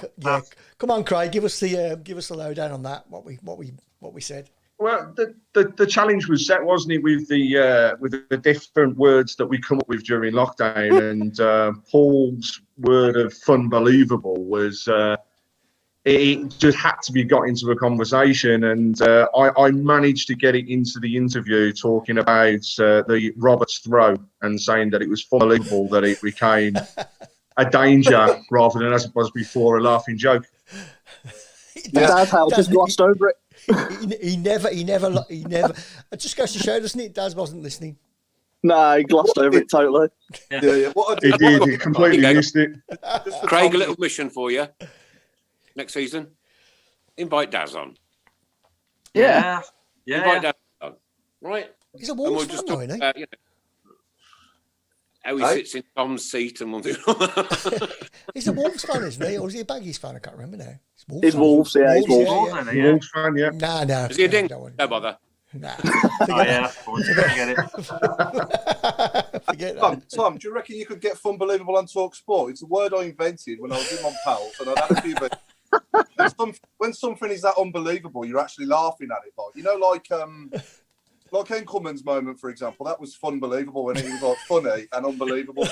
Come on, Craig, give us the lowdown on that. What we said. Well, the challenge was set, wasn't it, with the different words that we come up with during lockdown, and Paul's word of "funbelievable" was it just had to be got into a conversation, and I managed to get it into the interview, talking about the Roberts throw and saying that it was unbelievable that it became a danger rather than, as it was before, a laughing joke. That's how I just glossed over it. He never. It just goes to show, doesn't it? Daz wasn't listening. No, he glossed over it totally. Yeah. He completely missed it. Craig, a little mission for you. Next season, invite Daz on. Yeah. Invite Daz on. Right? He's a Wolves fan, though, isn't he? How he sits in Tom's seat and we'll do He's a Wolves fan, isn't he? Or is he a Baggies fan? I can't remember now. He's Wolves, yeah. He's Wolves. Wolves fan, yeah. No. Is he a ding? No bother. Nah. Forget it. Forget that. Tom, do you reckon you could get Funbelievable on Talk Sport? It's a word I invented when I was in my pals, and I'd had a few bit. When something is that unbelievable, you're actually laughing at it. Like Enkelman's moment, for example, that was Funbelievable when he was like funny and unbelievable.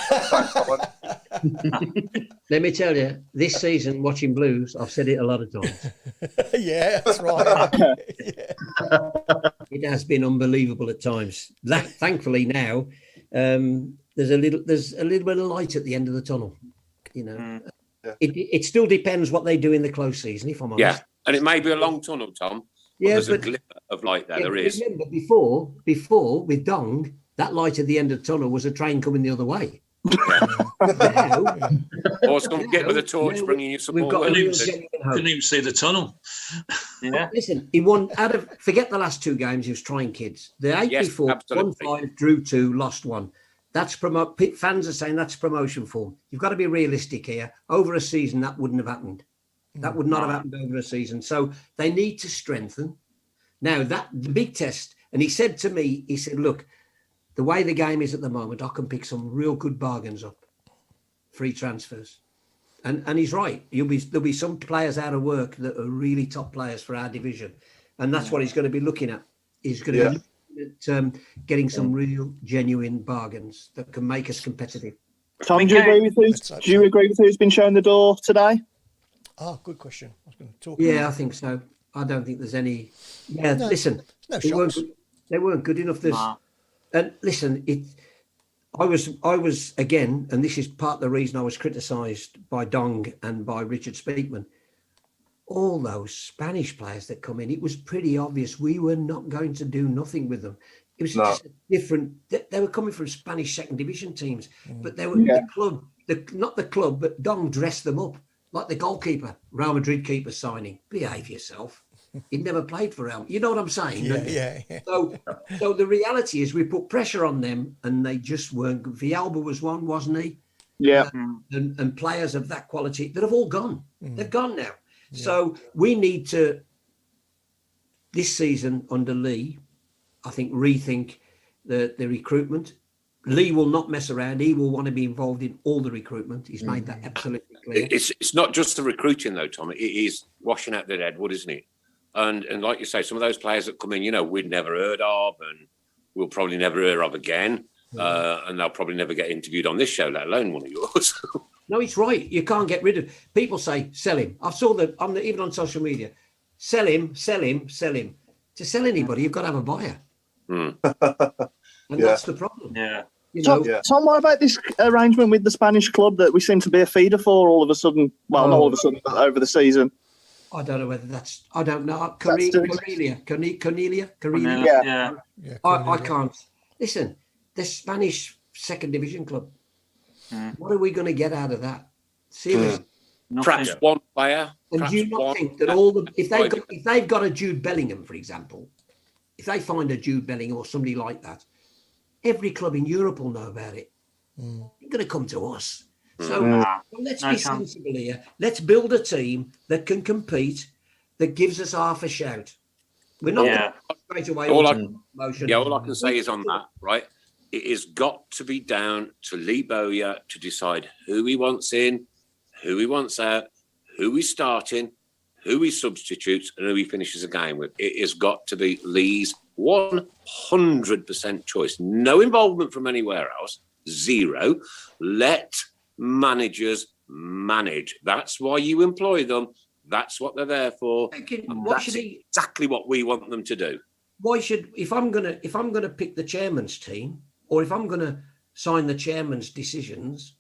Let me tell you, this season, watching Blues, I've said it a lot of times. Yeah, that's right. It has been unbelievable at times. Thankfully now, there's a little bit of light at the end of the tunnel. You know, it still depends what they do in the close season. If I'm honest, yeah, and it may be a long tunnel, Tom. Yeah, there's a glimmer of light there. There is. Remember, before with Dong, that light at the end of the tunnel was a train coming the other way. Now, or some get with a torch bringing you some. We've got couldn't even see the tunnel. Yeah. Listen, he won forget the last two games. He was trying kids. The 8 before, won 5, drew 2, lost 1. That's fans are saying that's promotion form. You've got to be realistic here. Over a season, that wouldn't have happened. That would not have happened over a season. So they need to strengthen. Now, the big test, and he said to me, he said, look, the way the game is at the moment, I can pick some real good bargains up, free transfers. And he's right. There'll be some players out of work that are really top players for our division. And that's what he's going to be looking at. He's going to be looking at getting some real, genuine bargains that can make us competitive. Tom, do you agree with who's been shown the door today? Oh, good question. I was going to talk. Yeah, I think so. I don't think there's any. Yeah, listen, they weren't good enough. And listen, I was again, and this is part of the reason I was criticised by Dong and by Richard Speakman. All those Spanish players that come in, it was pretty obvious we were not going to do nothing with them. It was just different. They were coming from Spanish second division teams, but they were the club, not the club, but Dong dressed them up. Like the goalkeeper, Real Madrid keeper signing. Behave yourself. He'd never played for Real. You know what I'm saying? Yeah. So the reality is we put pressure on them and they just weren't good. Villalba was one, wasn't he? Yeah. And players of that quality that have all gone. They've gone now. Yeah. So we need to, this season under Lee, I think, rethink the recruitment. Lee will not mess around. He will want to be involved in all the recruitment. He's made that absolutely clear. It's not just the recruiting, though, Tom. It is washing out the deadwood, isn't it? And like you say, some of those players that come in, we'd never heard of and we'll probably never hear of again. And they'll probably never get interviewed on this show, let alone one of yours. No, it's right. You can't get rid of... People say, sell him. I saw that even on social media. Sell him. To sell anybody, you've got to have a buyer. And that's the problem. Yeah. Tom, what about this arrangement with the Spanish club that we seem to be a feeder for all of a sudden? Well, not all of a sudden, but over the season. I don't know whether that's... I don't know. Cornelia. Yeah. I can't... Listen, the Spanish second division club, what are we going to get out of that? Seriously. Perhaps one player. And do you not think that if they've got a Jude Bellingham, for example, if they find a Jude Bellingham or somebody like that, every club in Europe will know about it. It's going to come to us. So let's be sensible here. Let's build a team that can compete, that gives us half a shout. We're not straight away. All I can say is on that, right? It has got to be down to Lee Bowyer to decide who he wants in, who he wants out, who he's starting, who he substitutes, and who he finishes a game with. It has got to be Lee's 100% choice. No involvement from anywhere else. Zero. Let managers manage. That's why you employ them. That's what they're there for. That's exactly what we want them to do. Why should, if I'm gonna pick the chairman's team, or if I'm gonna sign the chairman's decisions,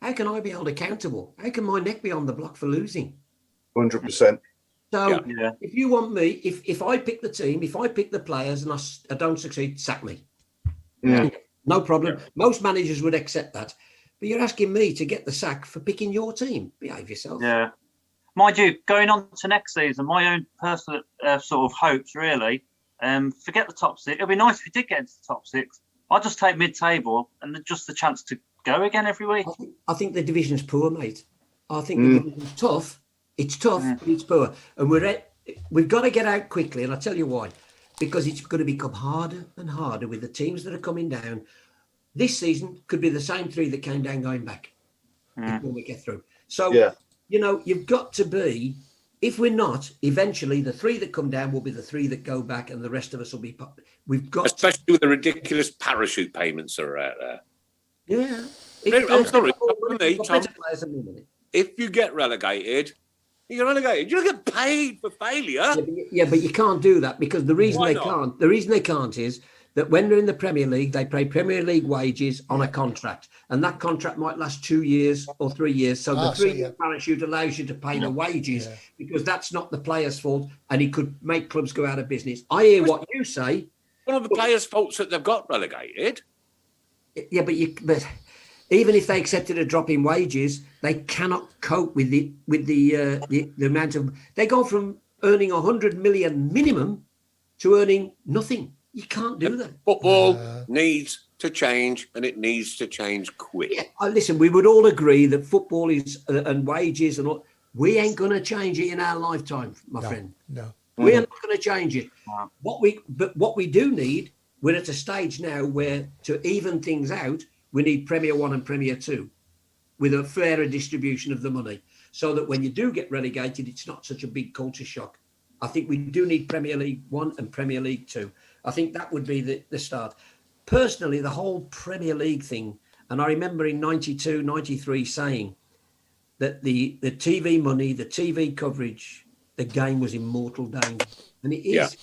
how can I be held accountable? How can my neck be on the block for losing? 100%. So if you want me, if I pick the team, if I pick the players and I don't succeed, sack me. No problem. Most managers would accept that. But you're asking me to get the sack for picking your team. Behave yourself. Yeah. Mind you, going on to next season, my own personal sort of hopes, really, forget the top six. It'd be nice if we did get into the top six. I'd just take mid-table and just the chance to go again every week. I think the division's poor, mate. I think the division's tough. It's tough, but it's poor. And we've got to get out quickly, and I'll tell you why. Because it's going to become harder and harder with the teams that are coming down. This season could be the same 3 that came down going back before we get through. So, you know, you've got to be, if we're not, eventually the 3 that come down will be the 3 that go back and the rest of us will be, we've got. Especially with the ridiculous parachute payments that are out there. Yeah. I'm sorry, for me, Tom, if you get relegated, you're relegated. You don't get paid for failure. Yeah, but you can't do that because the reason they can't is that when they're in the Premier League, they pay Premier League wages on a contract, and that contract might last 2 years or 3 years. So the 3-year parachute allows you to pay the wages because that's not the player's fault, and he could make clubs go out of business. I hear what you say. One of the players' faults that they've got relegated. Yeah, but even if they accepted a drop in wages, they cannot cope with the amount of. They go from earning 100 million minimum to earning nothing. You can't do that. Football needs to change, and it needs to change quick. Yeah, listen, we would all agree that football is and wages and all. We ain't going to change it in our lifetime, my friend. No, we are not going to change it. What we do need, we're at a stage now where to even things out, we need Premier 1 and Premier 2 with a fairer distribution of the money, so that when you do get relegated, it's not such a big culture shock. I think we do need Premier League 1 and Premier League 2. I think that would be the start. Personally, the whole Premier League thing, and I remember in 92, 93 saying that the TV money, the TV coverage, the game was in mortal danger. And it is.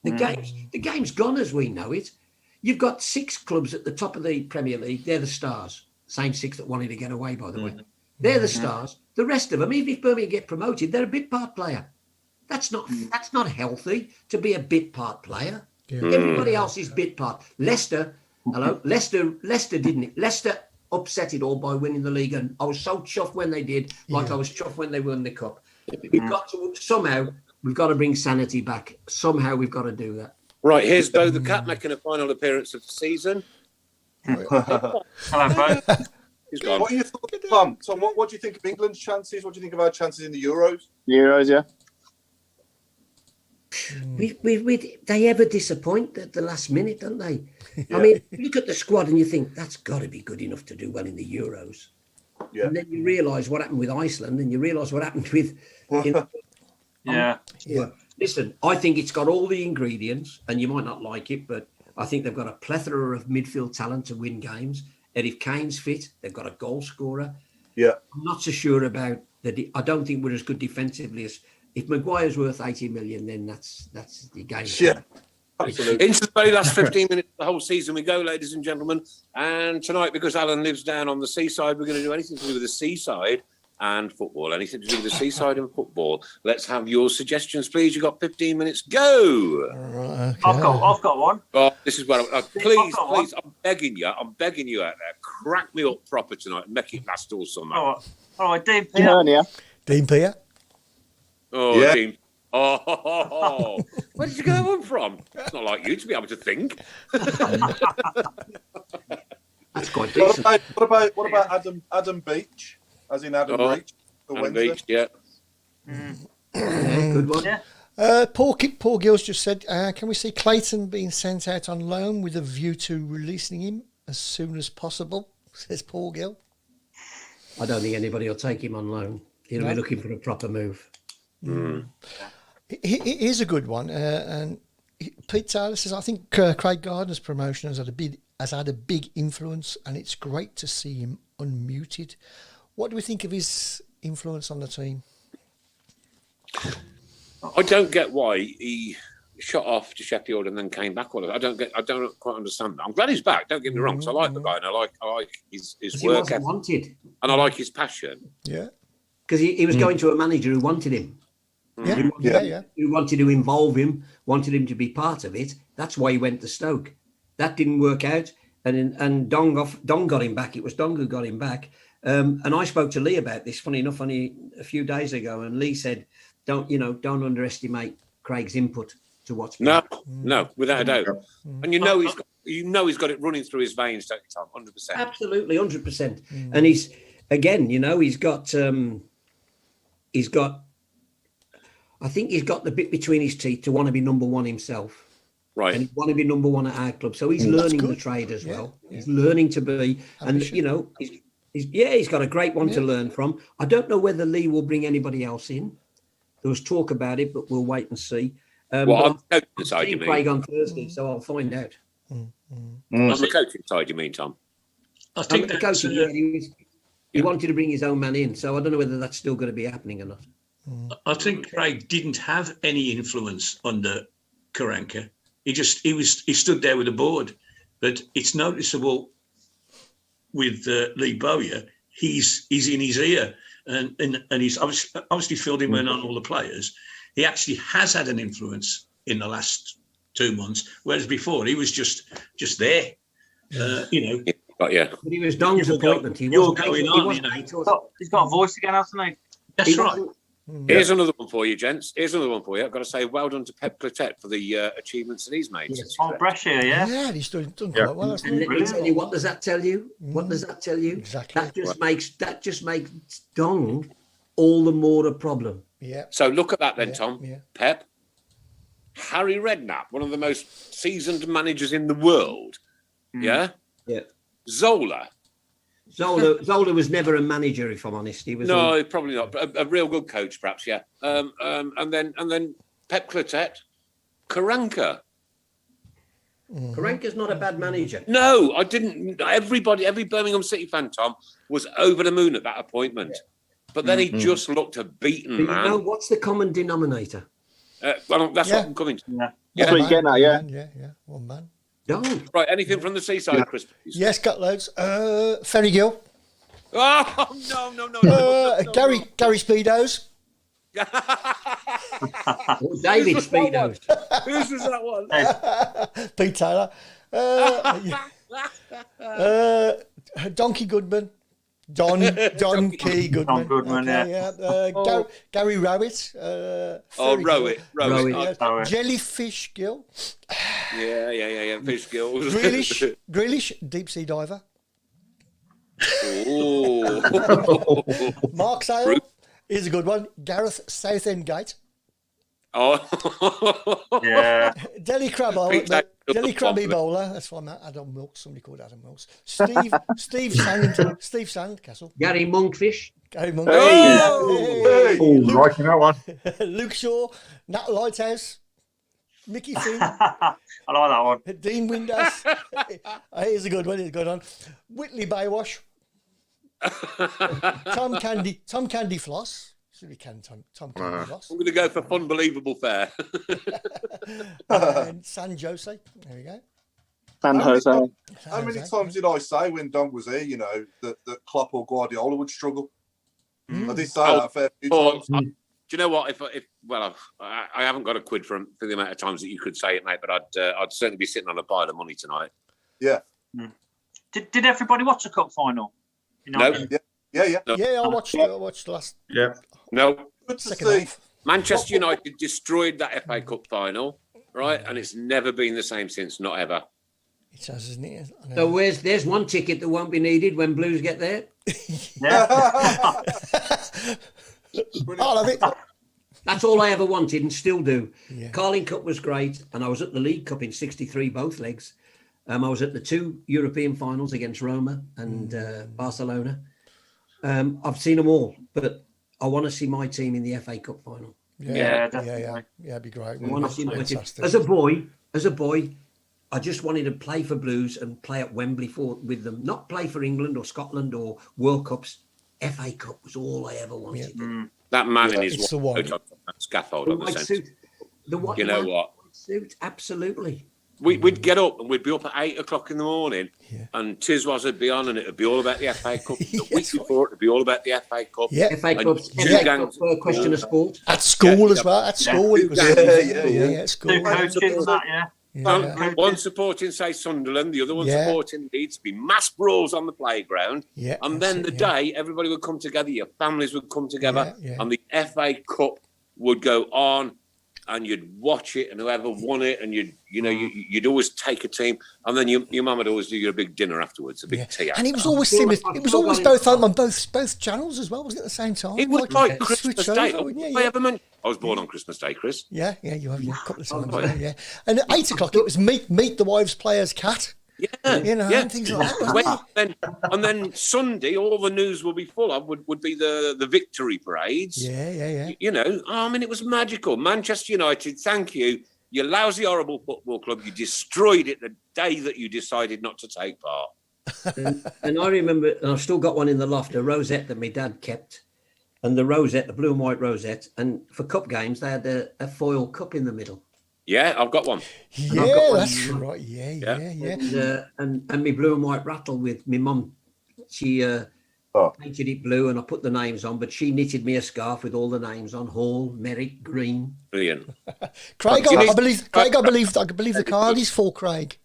Yeah. The game's gone as we know it. You've got 6 clubs at the top of the Premier League. They're the stars. Same 6 that wanted to get away, by the way. They're the stars. The rest of them, even if Birmingham get promoted, they're a bit part player. That's not healthy to be a bit part player. Yeah. Everybody else is bit part. Leicester didn't it? Leicester upset it all by winning the league, and I was so chuffed when they did, like I was chuffed when they won the cup. We've got to bring sanity back. Somehow we've got to do that. Right, here's Bo the Cat making a final appearance of the season. Hello, Bo. He's gone. What are your thoughts, Tom? Tom, what do you think of England's chances? What do you think of our chances in the Euros? Yeah. They ever disappoint at the last minute, don't they? Yeah. I mean, look at the squad and you think that's got to be good enough to do well in the Euros. Yeah. And then you realise what happened with Iceland, and you realise what happened with. Listen, I think it's got all the ingredients, and you might not like it, but I think they've got a plethora of midfield talent to win games. And if Kane's fit, they've got a goal scorer. Yeah, I'm not so sure about that. I don't think we're as good defensively as. If Maguire's worth 80 million, then that's the game. Yeah, absolutely. Into the very last 15 minutes of the whole season we go, ladies and gentlemen. And tonight, because Alan lives down on the seaside, we're going to do anything to do with the seaside and football. Anything to do with the seaside and football. Let's have your suggestions, please. You've got 15 minutes. Go. Okay. I've got one. Oh, this is what please, I'm begging you out there. Crack me up proper tonight and make it last all summer. All right, Dean Peer. Dean Peer. Oh, yeah. Dean. Oh. Where did you get that one from? It's not like you to be able to think. That's quite decent. What about Adam Beach? As in Adam Beach? Adam Beach, yeah. Good one. Yeah. Paul Gills just said, can we see Clayton being sent out on loan with a view to releasing him as soon as possible? Says Paul Gill. I don't think anybody will take him on loan. He'll be looking for a proper move. It is a good one, and Pete Taylor says, I think Craig Gardner's promotion has had a big influence, and it's great to see him unmuted. What do we think of his influence on the team? I don't get why he shot off to Sheffield and then came back. I don't quite understand that. I'm glad he's back. Don't get me wrong, because I like the guy and I like his work ethic, wanted, and I like his passion. Yeah, because he was going to a manager who wanted him. Who wanted to involve him, wanted him to be part of it. That's why he went to Stoke. That didn't work out, and Dong got him back. It was Dong who got him back. And I spoke to Lee about this, funny enough, only a few days ago, and Lee said, "Don't underestimate Craig's input to what's been no, without a doubt." And he's got it running through his veins, don't you, Tom? 100%. Absolutely, 100%. And he's got. I think he's got the bit between his teeth to want to be number one himself. Right. And he want to be number one at our club. So he's learning the trade as well. Yeah. He's learning to be, he's got a great one to learn from. I don't know whether Lee will bring anybody else in. There was talk about it, but we'll wait and see. I'm seeing Craig on Thursday, so I'll find out. On the coaching side, you mean, Tom? I think the coaching, he wanted to bring his own man in, so I don't know whether that's still going to be happening or not. I think Craig didn't have any influence under Karanka. He stood there with the board, but it's noticeable with Lee Bowyer. He's in his ear, and he's obviously filled him in on all the players. He actually has had an influence in the last 2 months, whereas before he was just there. But But he was Dong's appointment. He's got a voice again, hasn't he? That's right. Here's another one for you, gents. Here's another one for you. I've got to say, well done to Pep Clotet for the achievements that he's made. Yes. Brescia, Yeah, he's done quite well. And let me tell you, what does that tell you? What does that tell you? Exactly. That just makes Dong all the more a problem. Yeah. So look at that then, Tom. Yeah. Pep, Harry Redknapp, one of the most seasoned managers in the world. Yeah. Yeah. Zola was never a manager, if I'm honest. He was probably not. A real good coach, perhaps. Yeah. And then Pep Clotet, Karanka. Karanka's not a bad manager. No, I didn't. Every Birmingham City fan, Tom, was over the moon at that appointment. Yeah. But then he just looked a beaten man. You know, what's the common denominator? Well, that's what I'm coming to. That's what you're getting at, Yeah. One man. Don't. Right, anything from the seaside, Chris? Please? Yes, got loads. Ferry Gill. Oh, no. Gary Speedos. David Speedos. Whose was that one? Pete Taylor. Donkey Goodman. Don Key Goodman. Don Goodman, Gary Rowett. Rowett. Jellyfish Gill. Yeah. Fish Gills. Grealish, deep sea diver. Oh. Mark Sale is a good one. Gareth Southend Gate. Oh. Yeah. Delhi Crabby Bowler. That's why I'm Adam Milks. Somebody called Adam Milks. Steve Sandcastle. Gary Monkfish. Hey. Right in that one. Luke Shaw. Nat Lighthouse. Mickey Finn. I like that one. Dean Windass. Here's a good one. Whitley Baywash. Tom Candy Floss. Should we can Tom Candy Floss? I'm going to go for Unbelievable Fair. And San Jose. There we go. San Jose. How many times did I say when Dong was here, that Klopp or Guardiola would struggle? I did say that a fair few times. Do you know what? I haven't got a quid for the amount of times that you could say it, mate, but I'd certainly be sitting on a pile of money tonight. Yeah. Did everybody watch the cup final? No. Yeah. Yeah, I watched the last. Yeah. No. Good to see. Manchester United destroyed that FA Cup final, right? And it's never been the same since, not ever. It has, isn't it? So there's one ticket that won't be needed when Blues get there. I'll have it. That's all I ever wanted and still do. Yeah. Carling Cup was great, and I was at the League Cup in '63, both legs. I was at the 2 European finals against Roma and Barcelona. I've seen them all, but I want to see my team in the FA Cup final. Yeah, it'd be great. I want to see my team. As a boy, I just wanted to play for Blues and play at Wembley with them, not play for England or Scotland or World Cups. FA Cup was all I ever wanted. That man in his It's the one. scaffold The on the white centre. suit. The white, You know white what? suit, absolutely. We'd get up and we'd be up at 8 o'clock in the morning, and Tiswas would be on, and it'd be all about the FA Cup. The week before, it'd be all about the FA Cup. Yeah. FA Cup, question of sport. At school as well. At school, it was. Yeah. At school. Two coaches and that, One supporting, say, Sunderland, the other one supporting Leeds. Be mass brawls on the playground, and then the day everybody would come together, your families would come together, and the FA Cup would go on, and you'd watch it, and whoever won it, and you'd always take a team, and then your mum would always do you a big dinner afterwards, a big tea. And it was always similar. It was always both on both channels as well, was it, at the same time? It was like Christmas Day. I was born on Christmas Day, Chris. Yeah, you have, a couple of times. Yeah. And at 8 o'clock, it was meet the wives' player's cat. And things like that. And then Sunday, all the news will be full of would be the victory parades. Yeah. It was magical. Manchester United, thank you. You lousy, horrible football club. You destroyed it the day that you decided not to take part. and I remember, and I've still got one in the loft, a rosette that my dad kept. And the rosette, the blue and white rosette. And for cup games, they had a foil cup in the middle. Yeah, I've got one. Yeah, that's right. Yeah. And my blue and white rattle with my mum. She painted it blue, and I put the names on. But she knitted me a scarf with all the names on: Hall, Merrick, Green. Brilliant. Craig, I believe the card is for Craig.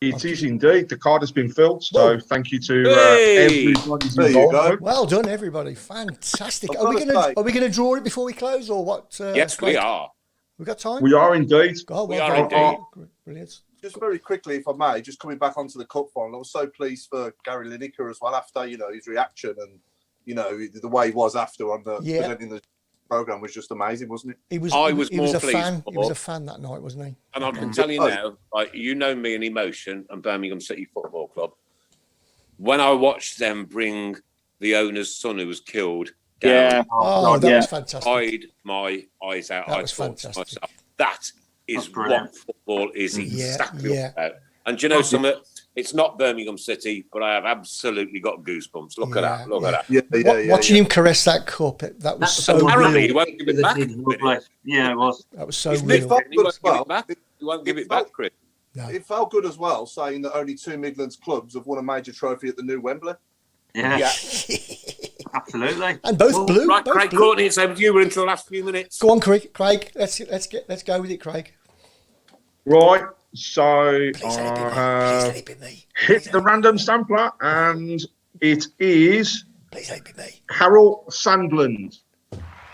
It is indeed. The card has been filled. So thank you to everybody's involved. Well done, everybody. Fantastic. Are we going to draw it before we close, or what? Yes, Craig? we are. We got time? We are indeed. We are indeed. Brilliant. Just very quickly, if I may, just coming back onto the cup final, I was so pleased for Gary Lineker as well after, his reaction and, the way he was after on the presenting the programme was just amazing, wasn't it? He was more a pleased. fan. He was a fan that night, wasn't he? And I can tell you now, you know me and emotion and Birmingham City Football Club. When I watched them bring the owner's son who was killed down, that was fantastic. I cried my eyes out. That was fantastic. Myself, that is what football is exactly about. And do you know something? It's not Birmingham City, but I have absolutely got goosebumps. Look at that. Look at that. Watching him caress that cup, that was so apparently real. he won't give it back. Yeah, it was. That was so He real. won't give it back, Chris. No. It felt good as well, saying that only 2 Midlands clubs have won a major trophy at the new Wembley. Yeah. Absolutely. And both blue. Right, both Craig blue. Courtney, it's over to you. We're into the last few minutes. Go on, Craig. Let's go with it, Craig. Right. So I have hit the random sampler, and it is Carol Sandland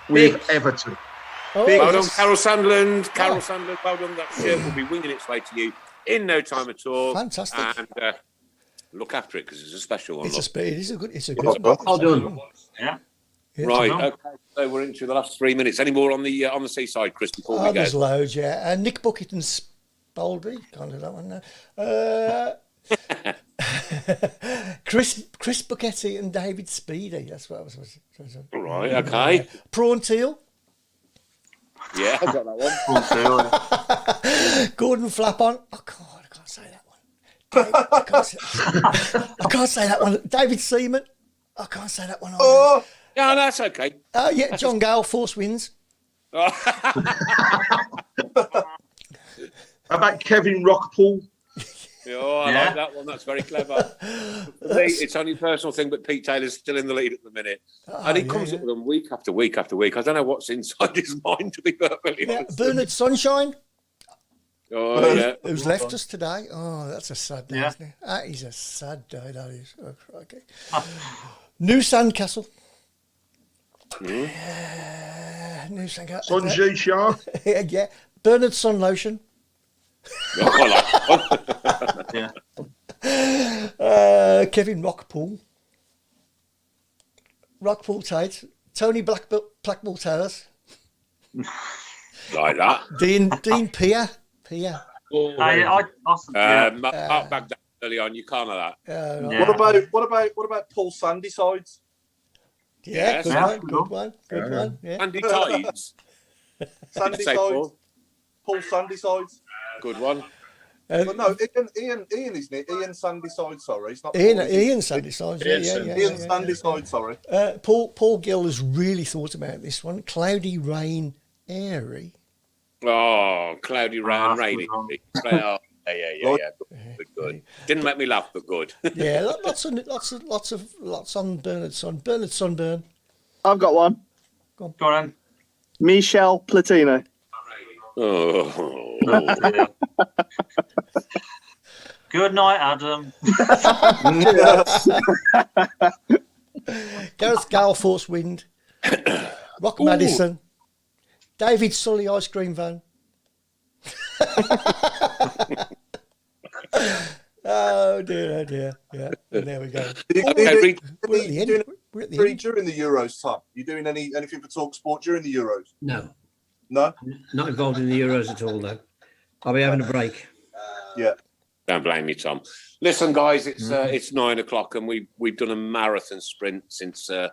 with Everton. Well done, Carol Sandland. Carol Sandland, well done. That shirt will be winging its way to you in no time at all. Fantastic. And look after it because it's a special one. It's a good. Well done. Yeah. Right. Okay. So we're into the last 3 minutes. Any more on the seaside, Chris? Before we go. There's loads. Yeah. Nick Bucket and Spaldy. Can't do that one now. Chris Bucchetti and David Speedy. That's what I was trying to say. Right. Okay. Prawn Teal. Yeah, I got that one. Gordon Flapon. Oh God, I can't say that one. I can't say that one. David Seaman. I can't say that one either. Oh, no, that's okay. John Gale, Force Winds. How about Kevin Rockpool? I like that one. That's very clever. For me, it's only a personal thing, but Pete Taylor's still in the lead at the minute. And he comes up with them week after week after week. I don't know what's inside his mind, to be perfectly honest. Bernard Sunshine. Oh, yeah. Who's left us today? Oh, that's a sad day, isn't it? That is a sad day, that is. Oh, okay. New Sandcastle. New Sandcastle. Sunji Shah. Yeah. Bernard Sun Lotion. I like that Yeah. Kevin Rockpool. Rockpool Tate. Tony Blackpool Towers. like that. Dean Peer. Mark Baghdad early on. You can't have that. What about Paul Sandy sides? Yeah, Yes. good one. Yeah. Andy Tides. Sandy Say sides. Paul. Paul Sandy sides. Good one. But no, Ian, isn't it? Ian Sandyside, sorry. It's not Ian Sandyside. Yeah. Ian Sandyside, sorry. Paul Gill has really thought about this one. Cloudy, rain, airy. Oh, cloudy, rain, rainy. Oh, yeah. Good. Didn't make me laugh, but good. Yeah, lots on Bernard's son. Bernard's sunburn. I've got one. Go on. Michel Platini. Oh. Good night, Adam. Gareth Gale, Force Wind. Rock Madison. David Sully, Ice Cream Van. Oh dear. Yeah, there we go. We're at the end. During the Euros, Tom, you doing anything for Talk Sport during the Euros? No. No? Not involved in the Euros at all, though. I'll be having a break. Yeah. Don't blame me, Tom. Listen, guys, it's 9:00 and we've done a marathon sprint since the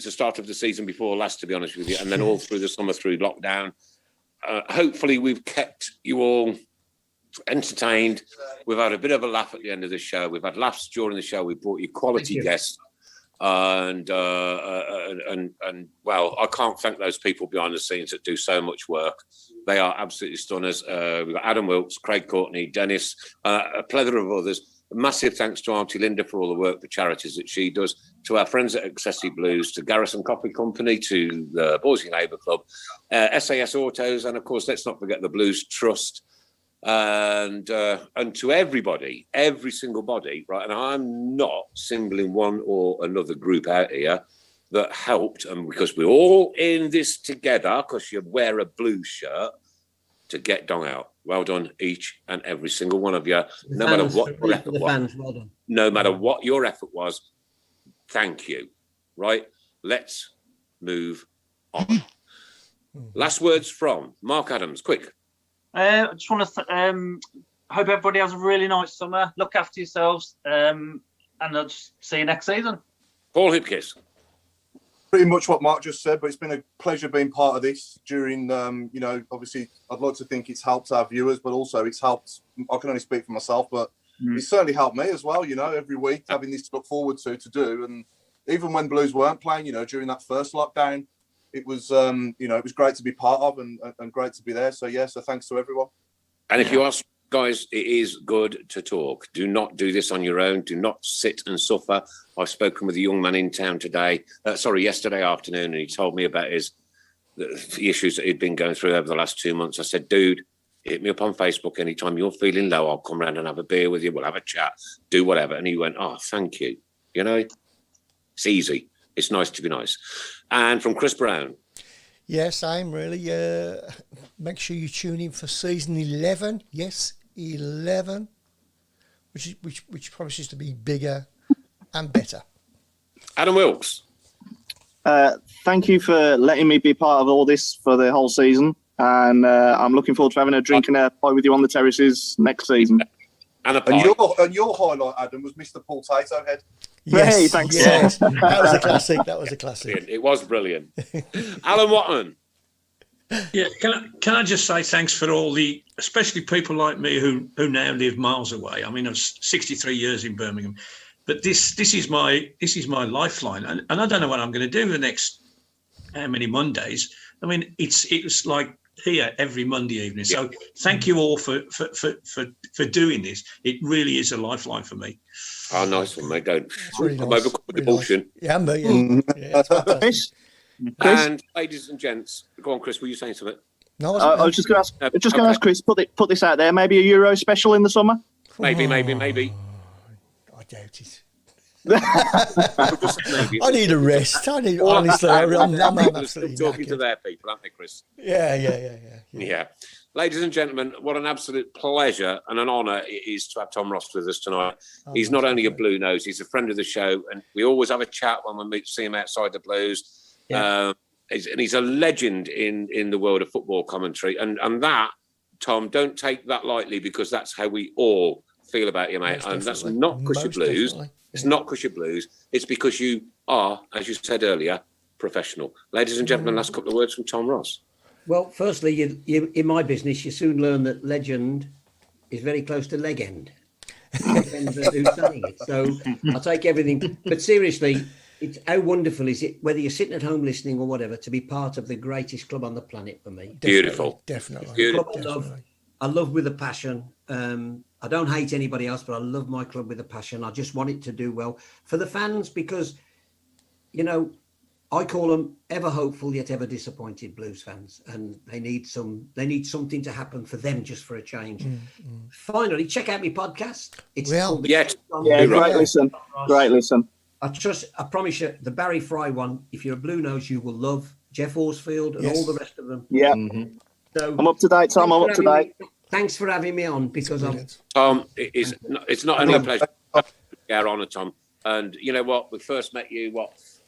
start of the season before last, to be honest with you, and then all through the summer through lockdown. Hopefully we've kept you all entertained. We've had a bit of a laugh at the end of the show. We've had laughs during the show. We brought you quality guests. And well, I can't thank those people behind the scenes that do so much work. They are absolutely stunners. We've got Adam Wilkes, Craig Courtney, Dennis, a plethora of others. Massive thanks to Auntie Linda for all the work for charities that she does, to our friends at Accessi Blues, to Garrison Coffee Company, to the Boise Labour Club, SAS Autos, and of course, let's not forget the Blues Trust. And to everybody, every single body, right? And I'm not singling one or another group out here that helped, and because we're all in this together, because you wear a blue shirt, to get Dong out. Well done, each and every single one of you. No matter what your effort was. Well done. No matter what your effort was, thank you. Right? Let's move on. Last words from Mark Adams. Quick. I just want to hope everybody has a really nice summer. Look after yourselves, and I'll just see you next season. Paul Hipkiss. Pretty much what Mark just said, but it's been a pleasure being part of this during, obviously I'd like to think it's helped our viewers, but also it's helped, I can only speak for myself, but it's certainly helped me as well, every week having this to look forward to do. And even when Blues weren't playing, during that first lockdown, it was, it was great to be part of and great to be there. So, so thanks to everyone. And if you ask, guys, it is good to talk. Do not do this on your own. Do not sit and suffer. I've spoken with a young man in town yesterday afternoon, and he told me about the issues that he'd been going through over the last 2 months. I said, dude, hit me up on Facebook anytime you're feeling low. I'll come round and have a beer with you. We'll have a chat, do whatever. And he went, oh, thank you. It's easy. It's nice to be nice. And from Chris Brown. Yes, I'm really. Make sure you tune in for season 11. Yes, 11, which promises to be bigger and better. Adam Wilkes. Thank you for letting me be part of all this for the whole season, and I'm looking forward to having a drink and a pie with you on the terraces next season. And a pie. And your highlight, Adam, was Mr. Potato Head. Yes, hey, thanks. Yes. That was a classic. It was brilliant. Alan Watton. Yeah, can I just say thanks for all the, especially people like me who now live miles away. I mean, I'm 63 years in Birmingham, but this is my lifeline, and I don't know what I'm going to do the next how many Mondays. I mean, it's like here every Monday evening. So thank you all for doing this. It really is a lifeline for me. Oh, nice one, mate. Don't. Really I'm nice. overcome with the bullshit. Yeah, but it's fantastic. Chris? And ladies and gents, go on, Chris. Were you saying something? No, I was just going to ask Chris. Put this out there. Maybe a Euro special in the summer. Maybe. I doubt it. I need a rest. Honestly, I'm absolutely talking knackered. to their people, aren't they, Chris? Yeah. Ladies and gentlemen, what an absolute pleasure and an honour it is to have Tom Ross with us tonight. He's not only a Blue Nose, he's a friend of the show, and we always have a chat when we see him outside the Blues. Yeah. And he's a legend in the world of football commentary. And that, Tom, don't take that lightly, because that's how we all feel about you, mate. And that's not because you're Blues. It's not because you're Blues. It's because you are, as you said earlier, professional. Ladies and gentlemen, last couple of words from Tom Ross. Well, firstly, you in my business, you soon learn that legend is very close to leg end. Depends on who's saying it. So I'll take everything. But seriously, it's how wonderful is it, whether you're sitting at home listening or whatever, to be part of the greatest club on the planet for me. Beautiful. Definitely. Beautiful. Club I love with a passion. I don't hate anybody else, but I love my club with a passion. I just want it to do well for the fans because, you know, I call them ever hopeful yet ever disappointed Blues fans, and they need something to happen for them just for a change. Finally, check out my podcast. It's called great listen. Great listen. I promise you, the Barry Fry one, if you're a Blue Nose, you will love Jeff Horsfield and all the rest of them. Yeah. So I'm up to date, Tom. I'm up to date. Thanks for having me on because Tom, it's not only a pleasure to have on, Tom. And you know what? We first met you,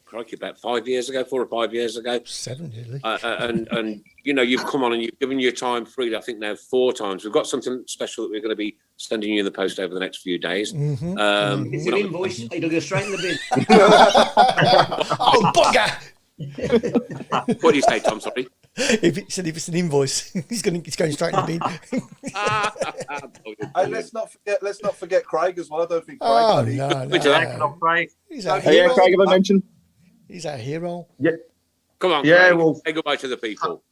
crikey, about 4 or 5 years ago. 7, really. And you know, you've come on and you've given your time freely, I think now 4 times. We've got something special that we're going to be sending you in the post over the next few days. It's an invoice. It'll go straight in the bin. Oh, bugger! What do you say, Tom? Sorry. If it's an invoice, it's going straight in the bin. And let's not forget Craig as well. I don't think Craig. Oh no. Craig. He's our Craig, have I mentioned? He's our hero. Yeah. Come on. Yeah. Craig. Well, say goodbye to the people.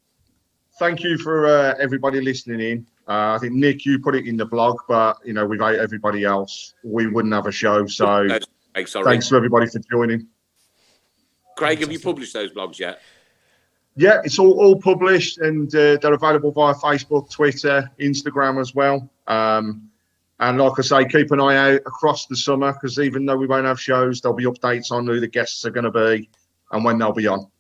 Thank you for everybody listening in. I think Nick, you put it in the blog, but you know, without everybody else, we wouldn't have a show. So thanks to everybody for joining. Craig, have you published those blogs yet? Yeah, it's all published, and they're available via Facebook, Twitter, Instagram as well. And like I say, keep an eye out across the summer, because even though we won't have shows, there'll be updates on who the guests are going to be and when they'll be on.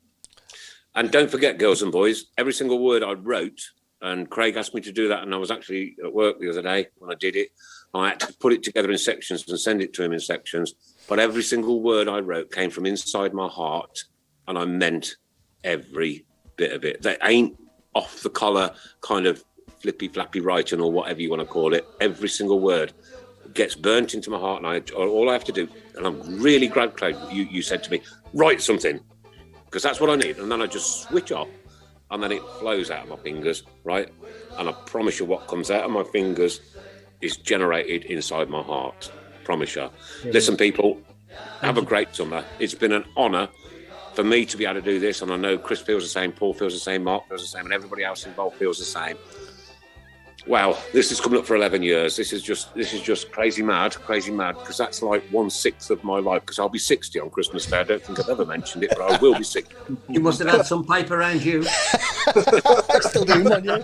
And don't forget, girls and boys, every single word I wrote, and Craig asked me to do that, and I was actually at work the other day when I did it. I had to put it together in sections and send it to him in sections. But every single word I wrote came from inside my heart, and I meant every bit of it. They ain't off the collar kind of flippy flappy writing or whatever you want to call it. Every single word gets burnt into my heart, and all I have to do, and I'm really glad, Craig, you said to me, write something, because that's what I need. And then I just switch off, and then it flows out of my fingers, right? And I promise you, what comes out of my fingers is generated inside my heart. Promise you. Listen, people, have a great summer. It's been an honour for me to be able to do this, and I know Chris feels the same, Paul feels the same, Mark feels the same, and everybody else involved feels the same. Wow, this is coming up for 11 years. This is just crazy mad, because that's like 1/6 of my life, because I'll be 60 on Christmas Day. I don't think I've ever mentioned it, but I will be 60. You must have had some paper around you. Still doing one, yeah.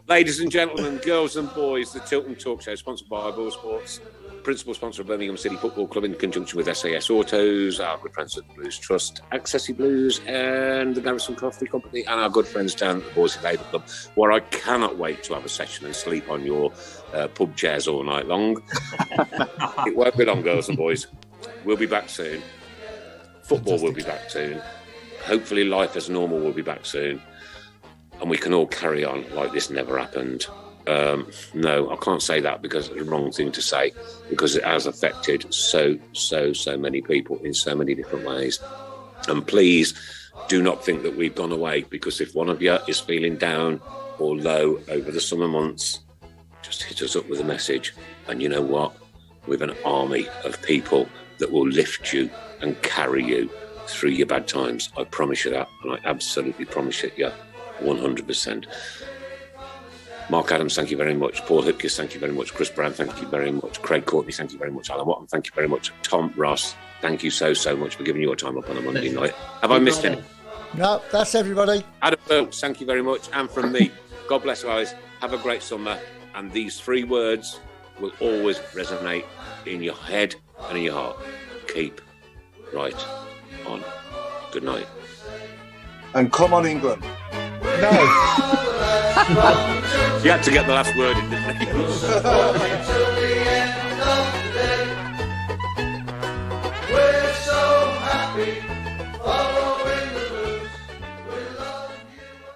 Ladies and gentlemen, girls and boys, the Tilton Talk Show, sponsored by Bull Sports, principal sponsor of Birmingham City Football Club in conjunction with SAS Autos, our good friends at the Blues Trust, Accessi Blues, and the Garrison Coffee Company, and our good friends down at the Boys of Labour Club, where I cannot wait to have a session and sleep on your pub chairs all night long. It won't be long, girls and boys. We'll be back soon. Football will be back soon. Hopefully life as normal will be back soon. And we can all carry on like this never happened. No, I can't say that because it's the wrong thing to say, because it has affected so many people in so many different ways. And please do not think that we've gone away, because if one of you is feeling down or low over the summer months, just hit us up with a message. And you know what? We have an army of people that will lift you and carry you through your bad times. I promise you that. And I absolutely promise it you 100%. Mark Adams, thank you very much. Paul Hipkiss, thank you very much. Chris Brown, thank you very much. Craig Courtney, thank you very much. Alan Watton, thank you very much. Tom Ross, thank you so much for giving your time up on a Monday night. Have I missed any? No, that's everybody. Adam Burks, thank you very much. And from me, God bless you guys. Have a great summer. And these 3 words will always resonate in your head and in your heart. Keep right on. Good night. And come on, England. No. You had to get the last word in, didn't you?